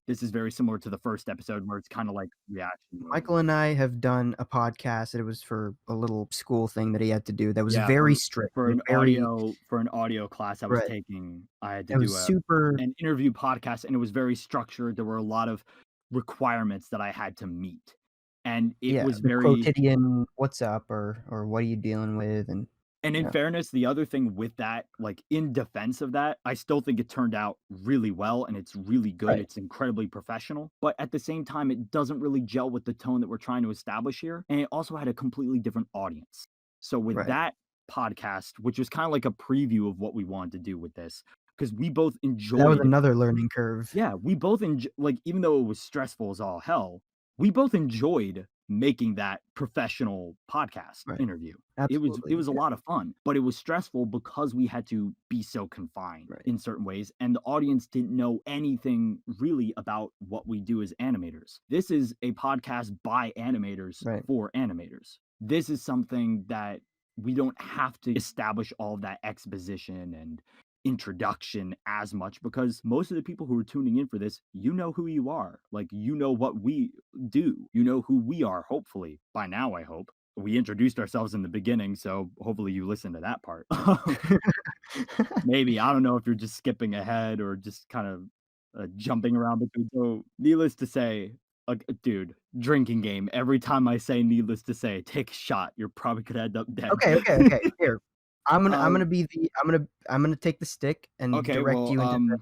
This is very similar to the first episode where it's kinda like reaction mode. Michael and I have done a podcast, and it was for a little school thing that he had to do that was very strict. For an audio class I was taking, I had to do an interview podcast, and it was very structured. There were a lot of requirements that I had to meet, and it was the very quotidian "What's up?" or "What are you dealing with?" And in fairness, the other thing with that, like, in defense of that, I still think it turned out really well, and it's really good. It's incredibly professional, but at the same time, it doesn't really gel with the tone that we're trying to establish here, and it also had a completely different audience. So with that podcast, which was kinda like a preview of what we wanted to do with this, because we both enjoyed That was another learning curve. Yeah, we both like, even though it was stressful as all hell, we both enjoyed making that professional podcast interview. Absolutely, it was a lot of fun, but it was stressful because we had to be so confined in certain ways, and the audience didn't know anything really about what we do as animators. This is a podcast by animators for animators. This is something that we don't have to establish all of that exposition and introduction as much, because most of the people who are tuning in for this, you know who you are. Like, you know what we do. You know who we are, hopefully. By now, I hope. We introduced ourselves in the beginning, so hopefully you listen to that part. Maybe. I don't know if you're just skipping ahead or just kind of jumping around between. So, needless to say, dude, drinking game. Every time I say needless to say, take a shot. You're probably gonna end up dead. Okay. Here. I'm gonna take the stick and direct you into the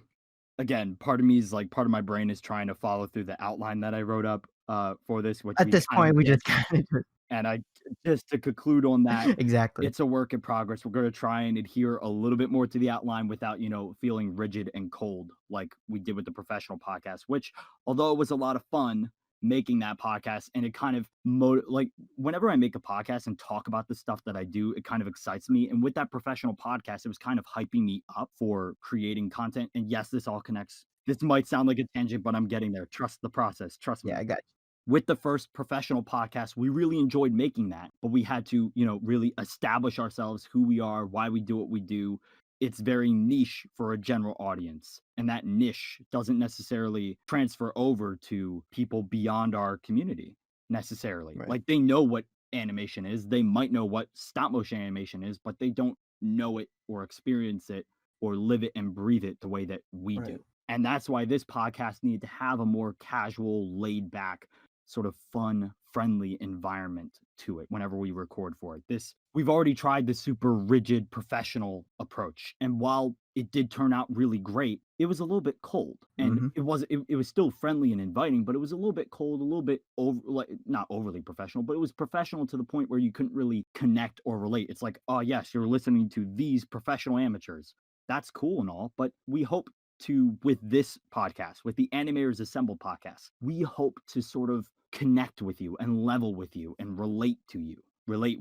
again, part of my brain is trying to follow through the outline that I wrote up for this, which At this point, we just kinda and I just to conclude on that, exactly. it's a work in progress. We're gonna try and adhere a little bit more to the outline without, feeling rigid and cold like we did with the professional podcast, which, although it was a lot of fun making that podcast, and it kind of like, whenever I make a podcast and talk about the stuff that I do, it kind of excites me. And with that professional podcast, it was kind of hyping me up for creating content. And yes, this all connects. This might sound like a tangent, but I'm getting there. Trust the process. Trust me. Yeah, I got you. With the first professional podcast, we really enjoyed making that, but we had to, really establish ourselves, who we are, why we do what we do. It's very niche for a general audience, and that niche doesn't necessarily transfer over to people beyond our community necessarily. Like, they know what animation is, they might know what stop motion animation is, but they don't know it or experience it or live it and breathe it the way that we do. And that's why this podcast needed to have a more casual, laid back, sort of fun, friendly environment to it whenever we record for it. We've already tried the super rigid professional approach, and while it did turn out really great, it was a little bit cold, and it was still friendly and inviting, but it was a little bit cold, a little bit not overly professional, but it was professional to the point where you couldn't really connect or relate. It's like, oh yes, you're listening to these professional amateurs. That's cool and all, but we hope to, with this podcast, with the Animators Assembled podcast, we hope to sort of connect with you and level with you and relate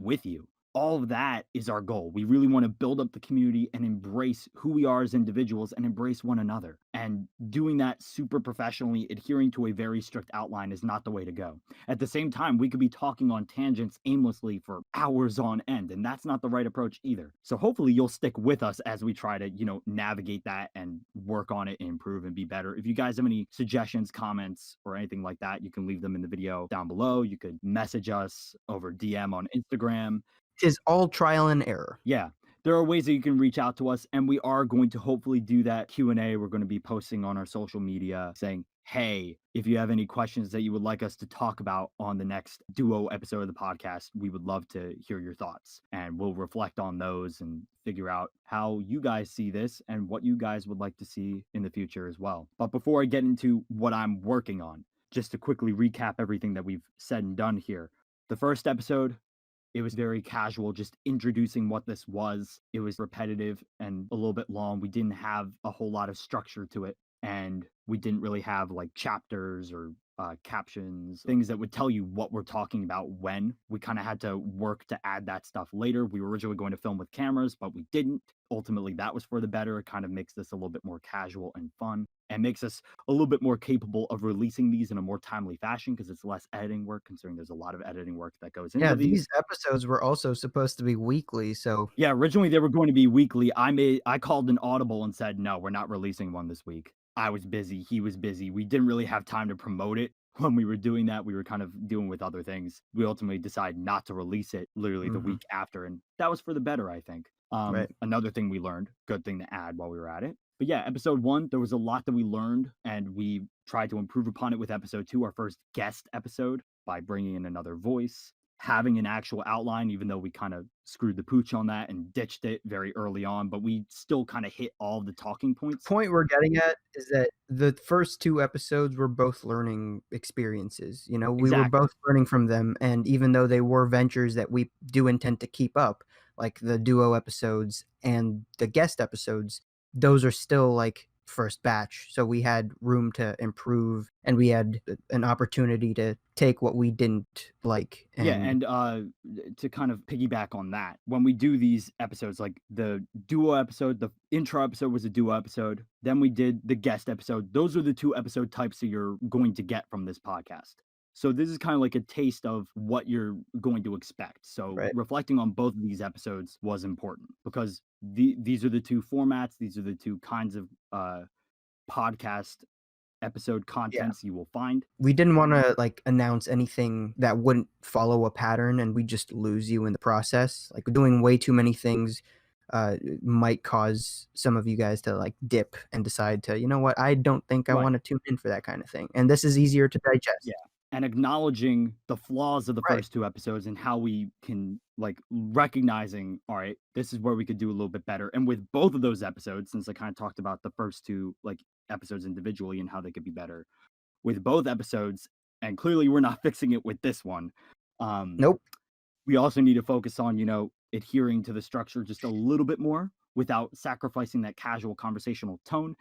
with you. All of that is our goal. We really want to build up the community and embrace who we are as individuals and embrace one another. And doing that super professionally, adhering to a very strict outline, is not the way to go. At the same time, we could be talking on tangents aimlessly for hours on end, and that's not the right approach either. So hopefully you'll stick with us as we try to, navigate that and work on it and improve and be better. If you guys have any suggestions, comments, or anything like that, you can leave them in the video down below. You could message us over DM on Instagram. Is all trial and error. Yeah, there are ways that you can reach out to us, and we are going to hopefully do that Q&A. We're going to be posting on our social media saying, hey, if you have any questions that you would like us to talk about on the next duo episode of the podcast, we would love to hear your thoughts, and we'll reflect on those and figure out how you guys see this and what you guys would like to see in the future as well. But before I get into what I'm working on, just to quickly recap everything that we've said and done here. The first episode, it was very casual, just introducing what this was. It was repetitive and a little bit long. We didn't have a whole lot of structure to it, and we didn't really have like chapters or captions, things that would tell you what we're talking about when. We kind of had to work to add that stuff later. We were originally going to film with cameras, but we didn't. Ultimately, that was for the better. It kind of makes this a little bit more casual and fun. and makes us a little bit more capable of releasing these in a more timely fashion because it's less editing work, considering there's a lot of editing work that goes into these episodes were also supposed to be weekly, so yeah, originally they were going to be weekly. I called an audible and said, "No, we're not releasing one this week." I was busy, he was busy. We didn't really have time to promote it when we were doing that. We were kind of dealing with other things. We ultimately decided not to release it literally the week after, and that was for the better, I think. Another thing we learned, good thing to add while we were at it. But yeah, episode 1, there was a lot that we learned, and we tried to improve upon it with episode 2, our first guest episode, by bringing in another voice, having an actual outline, even though we kind of screwed the pooch on that and ditched it very early on, but we still kind of hit all the talking points. The point we're getting at is that the first 2 episodes were both learning experiences, you know, we were both learning from them, and even though they were ventures that we do intend to keep up, like the duo episodes and the guest episodes, those are still like first batch. So we had room to improve, and we had an opportunity to take what we didn't like. And to kind of piggyback on that, when we do these episodes, like the duo episode, the intro episode was a duo episode, then we did the guest episode. Those are the 2 episode types that you're going to get from this podcast. So this is kind of like a taste of what you're going to expect. So reflecting on both of these episodes was important because these are the 2 formats. These are the 2 kinds of podcast episode contents you will find. We didn't want to like announce anything that wouldn't follow a pattern and we just lose you in the process. Like doing way too many things might cause some of you guys to like dip and decide to, you know what, I don't think I want to tune in for that kind of thing. And this is easier to digest. Yeah. And acknowledging the flaws of the first 2 episodes and how we can like recognizing, all right, this is where we could do a little bit better. And with both of those episodes, since I kind of talked about the first 2 like episodes individually and how they could be better, with both episodes, and clearly we're not fixing it with this one. Nope. We also need to focus on, you know, adhering to the structure just a little bit more without sacrificing that casual conversational tone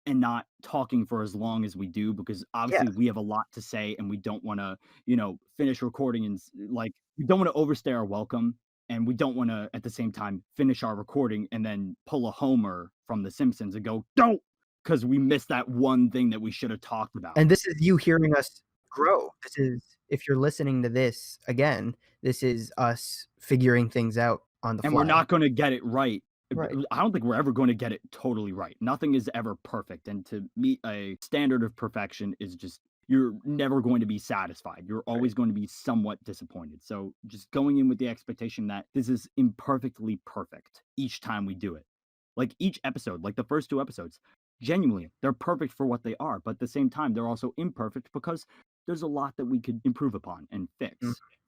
and not talking for as long as we do, because obviously we have a lot to say and we don't want to, you know, finish recording and like, we don't want to overstay our welcome. And we don't want to, at the same time, finish our recording and then pull a Homer from The Simpsons and go, don't, because we missed that one thing that we should have talked about. And this is you hearing us grow. This is, if you're listening to this again, this is us figuring things out on the fly. And we're not going to get it right. I don't think we're ever going to get it totally right. Nothing is ever perfect. And to meet a standard of perfection is just, you're never going to be satisfied. You're always going to be somewhat disappointed. So just going in with the expectation that this is imperfectly perfect each time we do it. Like each episode, like the first 2 episodes, genuinely, they're perfect for what they are. But at the same time, they're also imperfect because there's a lot that we could improve upon and fix.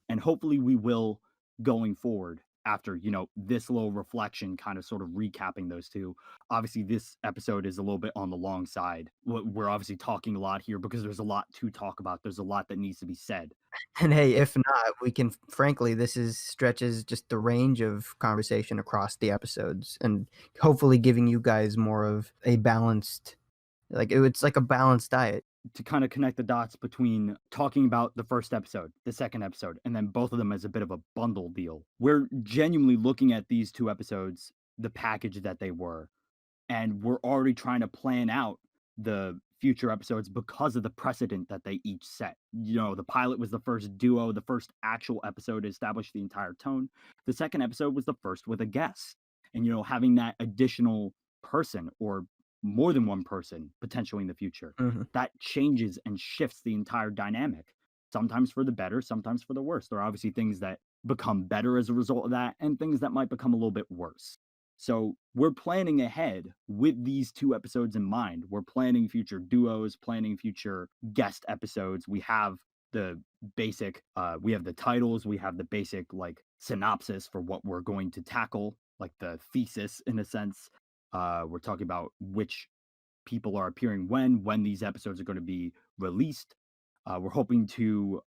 And hopefully we will going forward after, you know, this little reflection, kind of sort of recapping those 2. Obviously, this episode is a little bit on the long side. We're obviously talking a lot here because there's a lot to talk about. There's a lot that needs to be said. And hey, if not, we can, frankly, this is stretches just the range of conversation across the episodes and hopefully giving you guys more of a balanced, like it's like a balanced diet. To kind of connect the dots between talking about the first episode, the second episode, and then both of them as a bit of a bundle deal. We're genuinely looking at these 2 episodes, the package that they were, and we're already trying to plan out the future episodes because of the precedent that they each set. You know, the pilot was the first duo, the first actual episode to establish the entire tone. The second episode was the first with a guest. And, you know, having that additional person or more than one person potentially in the future, that changes and shifts the entire dynamic, sometimes for the better, sometimes for the worse. There are obviously things that become better as a result of that and things that might become a little bit worse. So we're planning ahead with these 2 episodes in mind. We're planning future duos, planning future guest episodes. We have the basic, we have the titles, we have the basic like synopsis for what we're going to tackle, like the thesis in a sense. We're talking about which people are appearing when these episodes are going to be released. We're hoping to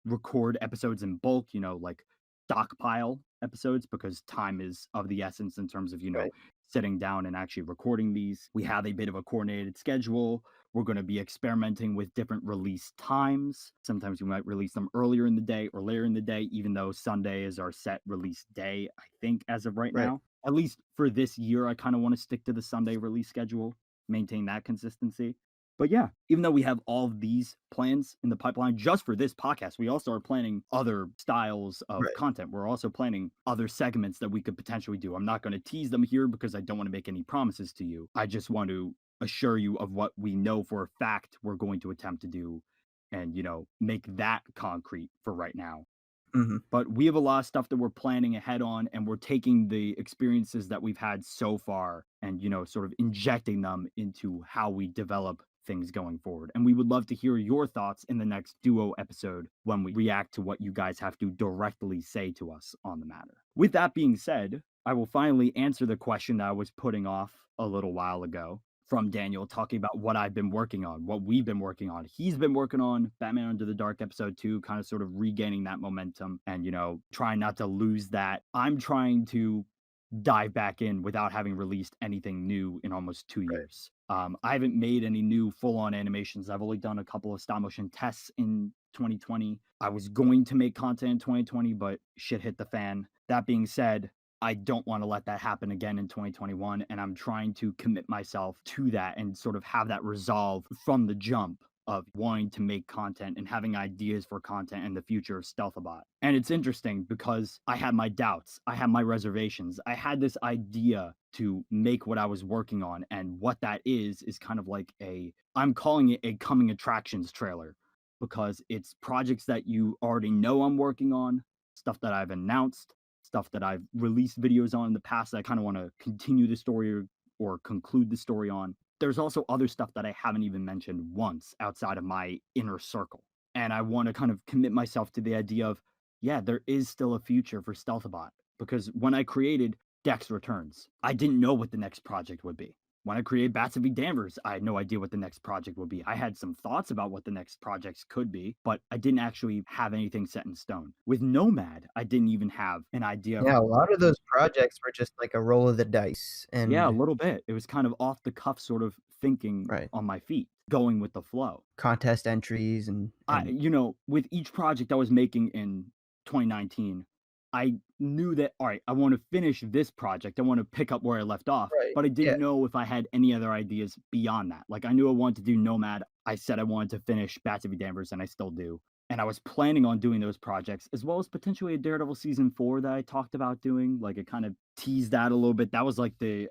record episodes in bulk, you know, like stockpile episodes, because time is of the essence in terms of, you know, sitting down and actually recording these. We have a bit of a coordinated schedule. We're going to be experimenting with different release times. Sometimes we might release them earlier in the day or later in the day, even though Sunday is our set release day, I think, as of right now. At least for this year, I kind of want to stick to the Sunday release schedule. maintain that consistency. But yeah, even though we have all of these plans in the pipeline just for this podcast, we also are planning other styles of content. We're also planning other segments that we could potentially do. I'm not going to tease them here because I don't want to make any promises to you. I just want to assure you of what we know for a fact we're going to attempt to do and, make that concrete for right now. But we have a lot of stuff that we're planning ahead on, and we're taking the experiences that we've had so far and, sort of injecting them into how we develop things going forward. And we would love to hear your thoughts in the next duo episode when we react to what you guys have to directly say to us on the matter. With that being said, I will finally answer the question that I was putting off a little while ago from Daniel, talking about what I've been working on, what we've been working on. He's been working on Batman Under the Dark episode 2, kind of sort of regaining that momentum and, trying not to lose that. I'm trying to dive back in without having released anything new in almost 2 years. I haven't made any new full-on animations. I've only done a couple of stop motion tests in 2020. I was going to make content in 2020, but shit hit the fan. That being said, I don't want to let that happen again in 2021, and I'm trying to commit myself to that and sort of have that resolve from the jump of wanting to make content and having ideas for content in the future of Stealthabotte. And it's interesting because I had my doubts, I had my reservations, I had this idea to make what I was working on, and what that is kind of like I'm calling it a coming attractions trailer, because it's projects that you already know I'm working on, stuff that I've announced, stuff that I've released videos on in the past that I kind of want to continue the story or conclude the story on. There's also other stuff that I haven't even mentioned once outside of my inner circle. And I want to kind of commit myself to the idea of, yeah, there is still a future for Stealthabotte. Because when I created Dex Returns, I didn't know what the next project would be. When I created Bats v. Danvers, I had no idea what the next project would be. I had some thoughts about what the next projects could be, but I didn't actually have anything set in stone. With Nomad, I didn't even have an idea. Yeah, a lot of those projects were just like a roll of the dice. And yeah, a little bit. It was kind of off the cuff sort of thinking on my feet, going with the flow. Contest entries and with each project I was making in 2019, I knew that, all right, I want to finish this project. I want to pick up where I left off, but I didn't know if I had any other ideas beyond that. Like, I knew I wanted to do Nomad. I said I wanted to finish Bats v. Danvers, and I still do. And I was planning on doing those projects, as well as potentially a Daredevil season 4 that I talked about doing. Like, I kind of teased that a little bit. That was like the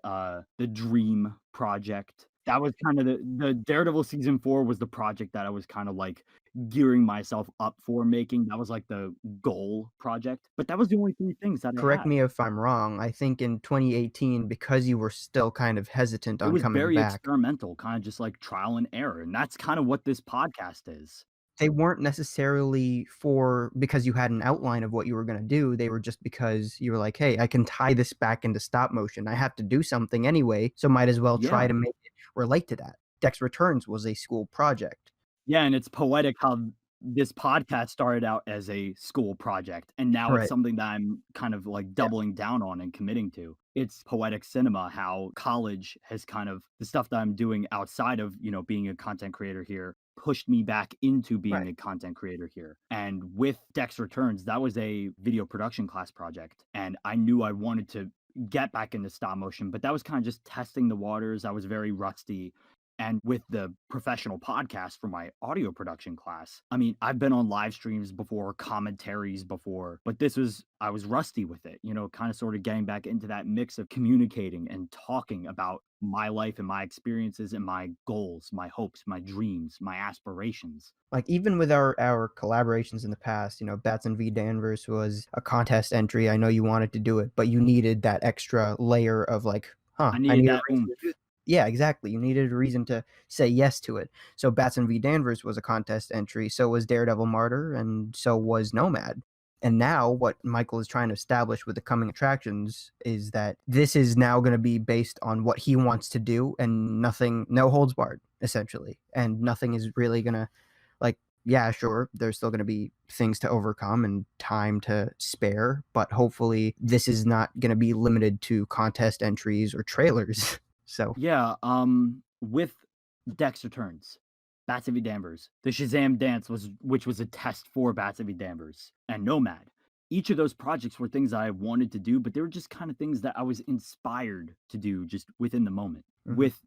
dream project. That was kind of the Daredevil season 4 was the project that I was kind of like gearing myself up for making. That was like the goal project. But that was the only 3 things that Correct me if I'm wrong. I think in 2018, because you were still kind of hesitant on coming back. It was very experimental, kind of just like trial and error. And that's kind of what this podcast is. They weren't necessarily because you had an outline of what you were going to do. They were just because you were like, hey, I can tie this back into stop motion. I have to do something anyway, so might as well try to make it relate to that. Dex Returns was a school project. Yeah, and it's poetic how this podcast started out as a school project, and now it's something that I'm kind of like doubling down on and committing to. It's poetic cinema, how college has kind of, the stuff that I'm doing outside of, being a content creator here, pushed me back into being a content creator here. And with Dex Returns, that was a video production class project, and I knew I wanted to get back into stop motion, but that was kind of just testing the waters. I was very rusty. And with the professional podcast for my audio production class, I mean, I've been on live streams before, commentaries before, but I was rusty with it, kind of sort of getting back into that mix of communicating and talking about my life and my experiences and my goals, my hopes, my dreams, my aspirations. Like, even with our collaborations in the past, Bats v. Danvers was a contest entry. I know you wanted to do it, but you needed that extra layer of like, I need that oomph. Yeah, exactly. You needed a reason to say yes to it. So Bats v. Danvers was a contest entry. So was Daredevil Martyr, and so was Nomad. And now what Michael is trying to establish with the coming attractions is that this is now going to be based on what he wants to do, and no holds barred, essentially. And nothing is really going to, like, yeah, sure, there's still going to be things to overcome and time to spare, but hopefully this is not going to be limited to contest entries or trailers. So yeah, with Dex Returns, Bats v. Danvers, the Shazam dance which was a test for Bats v. Danvers, and Nomad. Each of those projects were things I wanted to do, but they were just kind of things that I was inspired to do just within the moment. With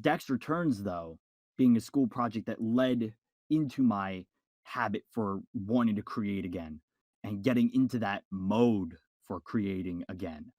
Dex Returns, though, being a school project that led into my habit for wanting to create again and getting into that mode for creating again,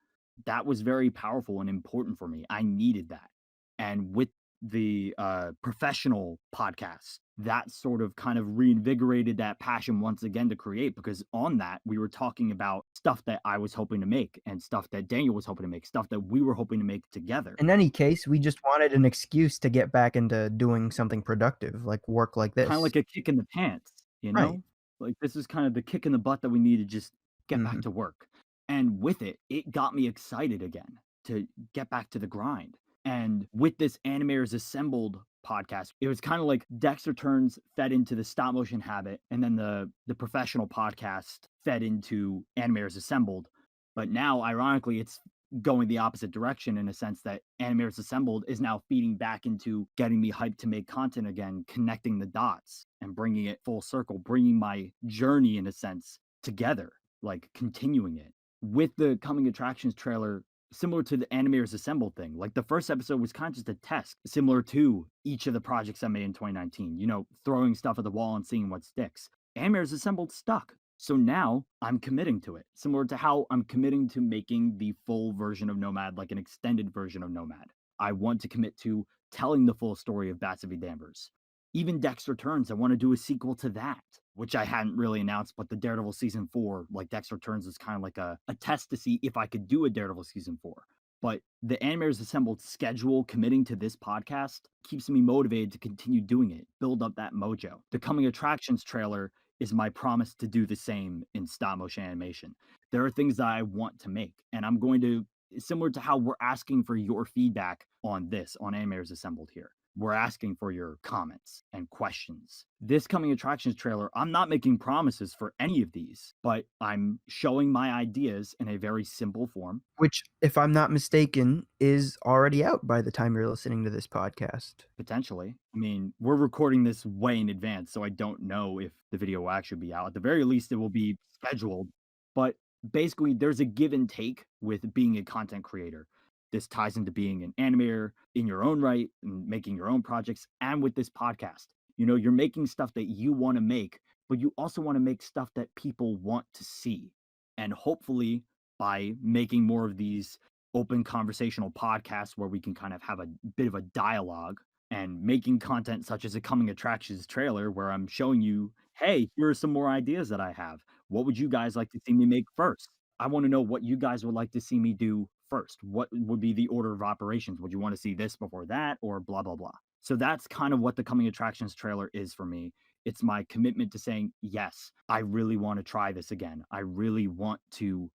that was very powerful and important for me. I needed that. And with the professional podcast, that sort of kind of reinvigorated that passion once again to create, because on that we were talking about stuff that I was hoping to make and stuff that Daniel was hoping to make, stuff that we were hoping to make together. In any case, we just wanted an excuse to get back into doing something productive, like work like this. Kind of like a kick in the pants, you know? Right. Like, this is kind of the kick in the butt that we need to just get back to work. And with it, it got me excited again to get back to the grind. And with this Animators Assembled podcast, it was kind of like Dex Returns fed into the stop motion habit, and then the professional podcast fed into Animators Assembled. But now, ironically, it's going the opposite direction in a sense that Animators Assembled is now feeding back into getting me hyped to make content again, connecting the dots and bringing it full circle, bringing my journey in a sense together, like continuing it. With the Coming Attractions trailer, similar to the Animators Assembled thing, like the first episode was kind of just a test, similar to each of the projects I made in 2019, you know, throwing stuff at the wall and seeing what sticks. Animators Assembled stuck. So now I'm committing to it, similar to how I'm committing to making the full version of Nomad, like an extended version of Nomad. I want to commit to telling the full story of Bats v. Danvers. Even Dex Returns, I want to do a sequel to that, which I hadn't really announced, but the Daredevil Season 4, like Dex Returns is kind of like a test to see if I could do a Daredevil Season 4. But the Animators Assembled schedule committing to this podcast keeps me motivated to continue doing it, build up that mojo. The Coming Attractions trailer is my promise to do the same in stop motion animation. There are things that I want to make, and I'm going to, similar to how we're asking for your feedback on this, on Animators Assembled here. We're asking for your comments and questions. This Coming Attractions trailer, I'm not making promises for any of these, but I'm showing my ideas in a very simple form. Which, if I'm not mistaken, is already out by the time you're listening to this podcast. Potentially. I mean, we're recording this way in advance, so I don't know if the video will actually be out. At the very least, it will be scheduled. But basically, there's a give and take with being a content creator. This ties into being an animator in your own right and making your own projects, and with this podcast. You know, you're making stuff that you want to make, but you also want to make stuff that people want to see. And hopefully, by making more of these open conversational podcasts where we can kind of have a bit of a dialogue and making content such as a Coming Attractions trailer where I'm showing you, hey, here are some more ideas that I have. What would you guys like to see me make first? I want to know what you guys would like to see me do first. What would be the order of operations? Would you want to see this before that, or blah, blah, blah? So that's kind of what the Coming Attractions trailer is for me. It's my commitment to saying, yes, I really want to try this again. I really want to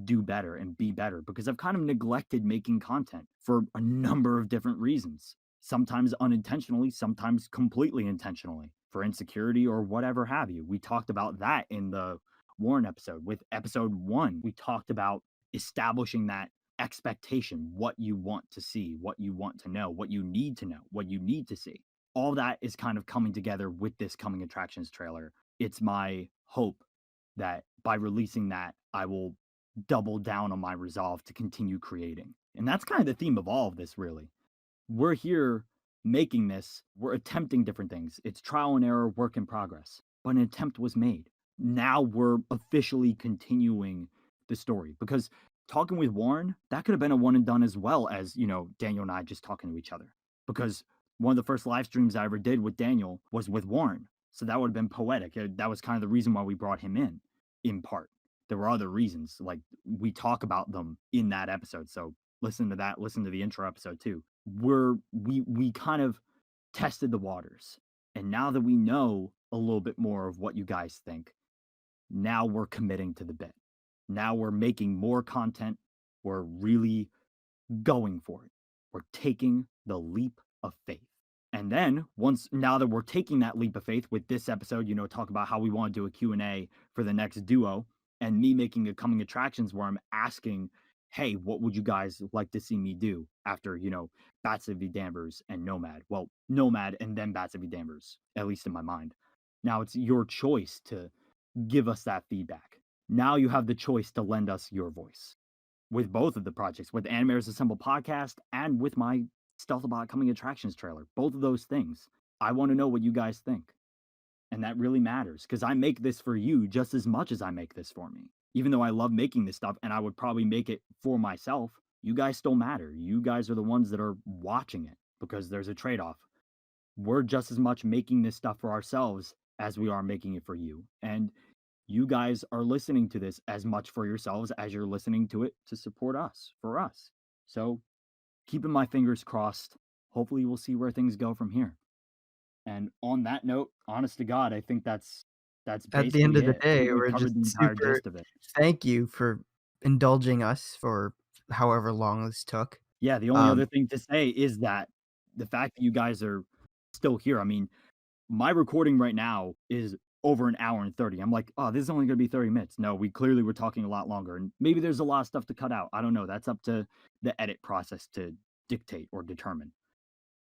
do better and be better, because I've kind of neglected making content for a number of different reasons. Sometimes unintentionally, sometimes completely intentionally, for insecurity or whatever have you. We talked about that in the Warren episode. With episode 1, we talked about establishing that expectation, what you want to see, what you want to know, what you need to see. All that is kind of coming together with this Coming Attractions trailer. It's my hope that by releasing that, I will double down on my resolve to continue creating. And that's kind of the theme of all of this, really. We're here making this, we're attempting different things. It's trial and error, work in progress, but an attempt was made. Now we're officially continuing the story, because talking with Warren, that could have been a one and done as well as, you know, Daniel and I just talking to each other, because one of the first live streams I ever did with Daniel was with Warren. So that would have been poetic. That was kind of the reason why we brought him in part. There were other reasons, like we talk about them in that episode. So listen to that, listen to the intro episode too. We kind of tested the waters. And now that we know a little bit more of what you guys think, now we're committing to the bit. Now we're making more content. We're really going for it. We're taking the leap of faith. And then now that we're taking that leap of faith with this episode, you know, talk about how we want to do a Q&A for the next duo, and me making a Coming Attractions where I'm asking, hey, what would you guys like to see me do after, you know, Bats v. Danvers and Nomad? Well, Nomad and then Bats v. Danvers, at least in my mind. Now it's your choice to give us that feedback. Now you have the choice to lend us your voice with both of the projects, with Animators Assembled Podcast and with my Stealthabotte Coming Attractions trailer. Both of those things. I want to know what you guys think. And that really matters because I make this for you just as much as I make this for me. Even though I love making this stuff and I would probably make it for myself, you guys still matter. You guys are the ones that are watching it because there's a trade off. We're just as much making this stuff for ourselves as we are making it for you. And you guys are listening to this as much for yourselves as you're listening to it to support us, for us. So keeping my fingers crossed. Hopefully we'll see where things go from here. And on that note, honest to God, I think that's basically at the end of the it. day, We we're covered just the entire super gist of it. thank you for indulging us for however long this took. Yeah, the only other thing to say is that the fact that you guys are still here, I mean, my recording right now is over an hour and 30. I'm like, oh, this is only going to be 30 minutes. No, we clearly were talking a lot longer. And maybe there's a lot of stuff to cut out. I don't know. That's up to the edit process to dictate or determine.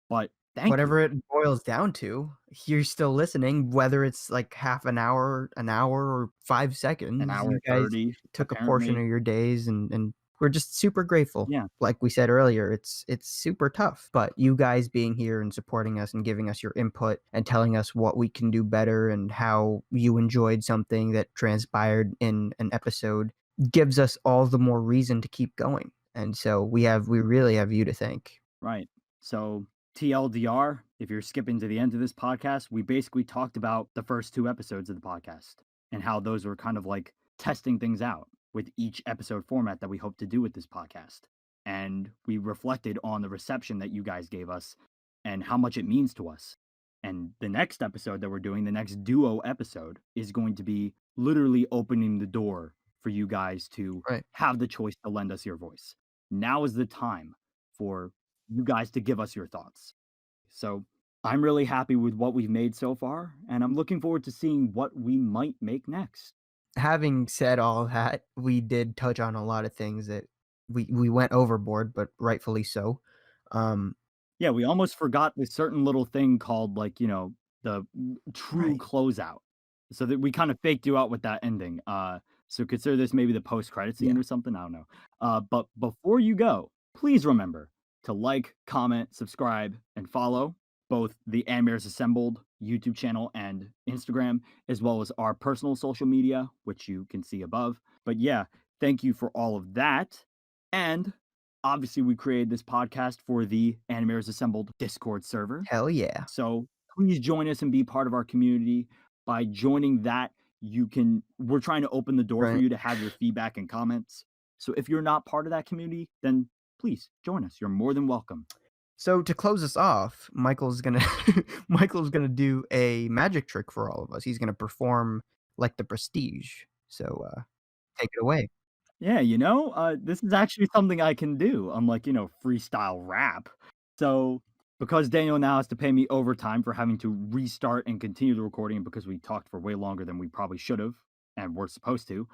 But whatever you. it boils down to, you're still listening, whether it's like half an hour, or 5 seconds. An hour You guys 30, took apparently. A portion of your days, and we're just super grateful. Yeah. Like we said earlier, it's super tough, but you guys being here and supporting us and giving us your input and telling us what we can do better and how you enjoyed something that transpired in an episode gives us all the more reason to keep going. And so we really have you to thank. Right. So TLDR, if you're skipping to the end of this podcast, we basically talked about the first 2 episodes of the podcast and how those were kind of like testing things out with each episode format that we hope to do with this podcast. And we reflected on the reception that you guys gave us and how much it means to us. And the next episode that we're doing, the next duo episode, is going to be literally opening the door for you guys to have the choice to lend us your voice. Now is the time for you guys to give us your thoughts. So I'm really happy with what we've made so far, and I'm looking forward to seeing what we might make next. Having said all that, we did touch on a lot of things that we went overboard, but rightfully so. Yeah, we almost forgot this certain little thing called, like, you know, the true closeout. So that we kind of faked you out with that ending. So consider this maybe the post-credit scene or something. I don't know. But before you go, please remember to like, comment, subscribe, and follow both the Animators Assembled YouTube channel and Instagram, as well as our personal social media, which you can see above. But yeah, thank you for all of that. And obviously, we created this podcast for the Animators Assembled Discord server. Hell yeah. So please join us and be part of our community. By joining that, we're trying to open the door for you to have your feedback and comments. So if you're not part of that community, then please join us. You're more than welcome. So to close us off, Michael's gonna do a magic trick for all of us. He's gonna perform like the Prestige. So take it away. Yeah, this is actually something I can do. I'm like, freestyle rap. So because Daniel now has to pay me overtime for having to restart and continue the recording because we talked for way longer than we probably should have and we're supposed to,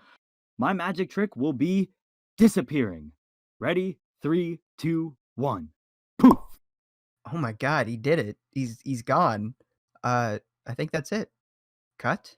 my magic trick will be disappearing. Ready? 3, 2, 1. Poof! Oh my God, he did it. He's gone. I think that's it. Cut.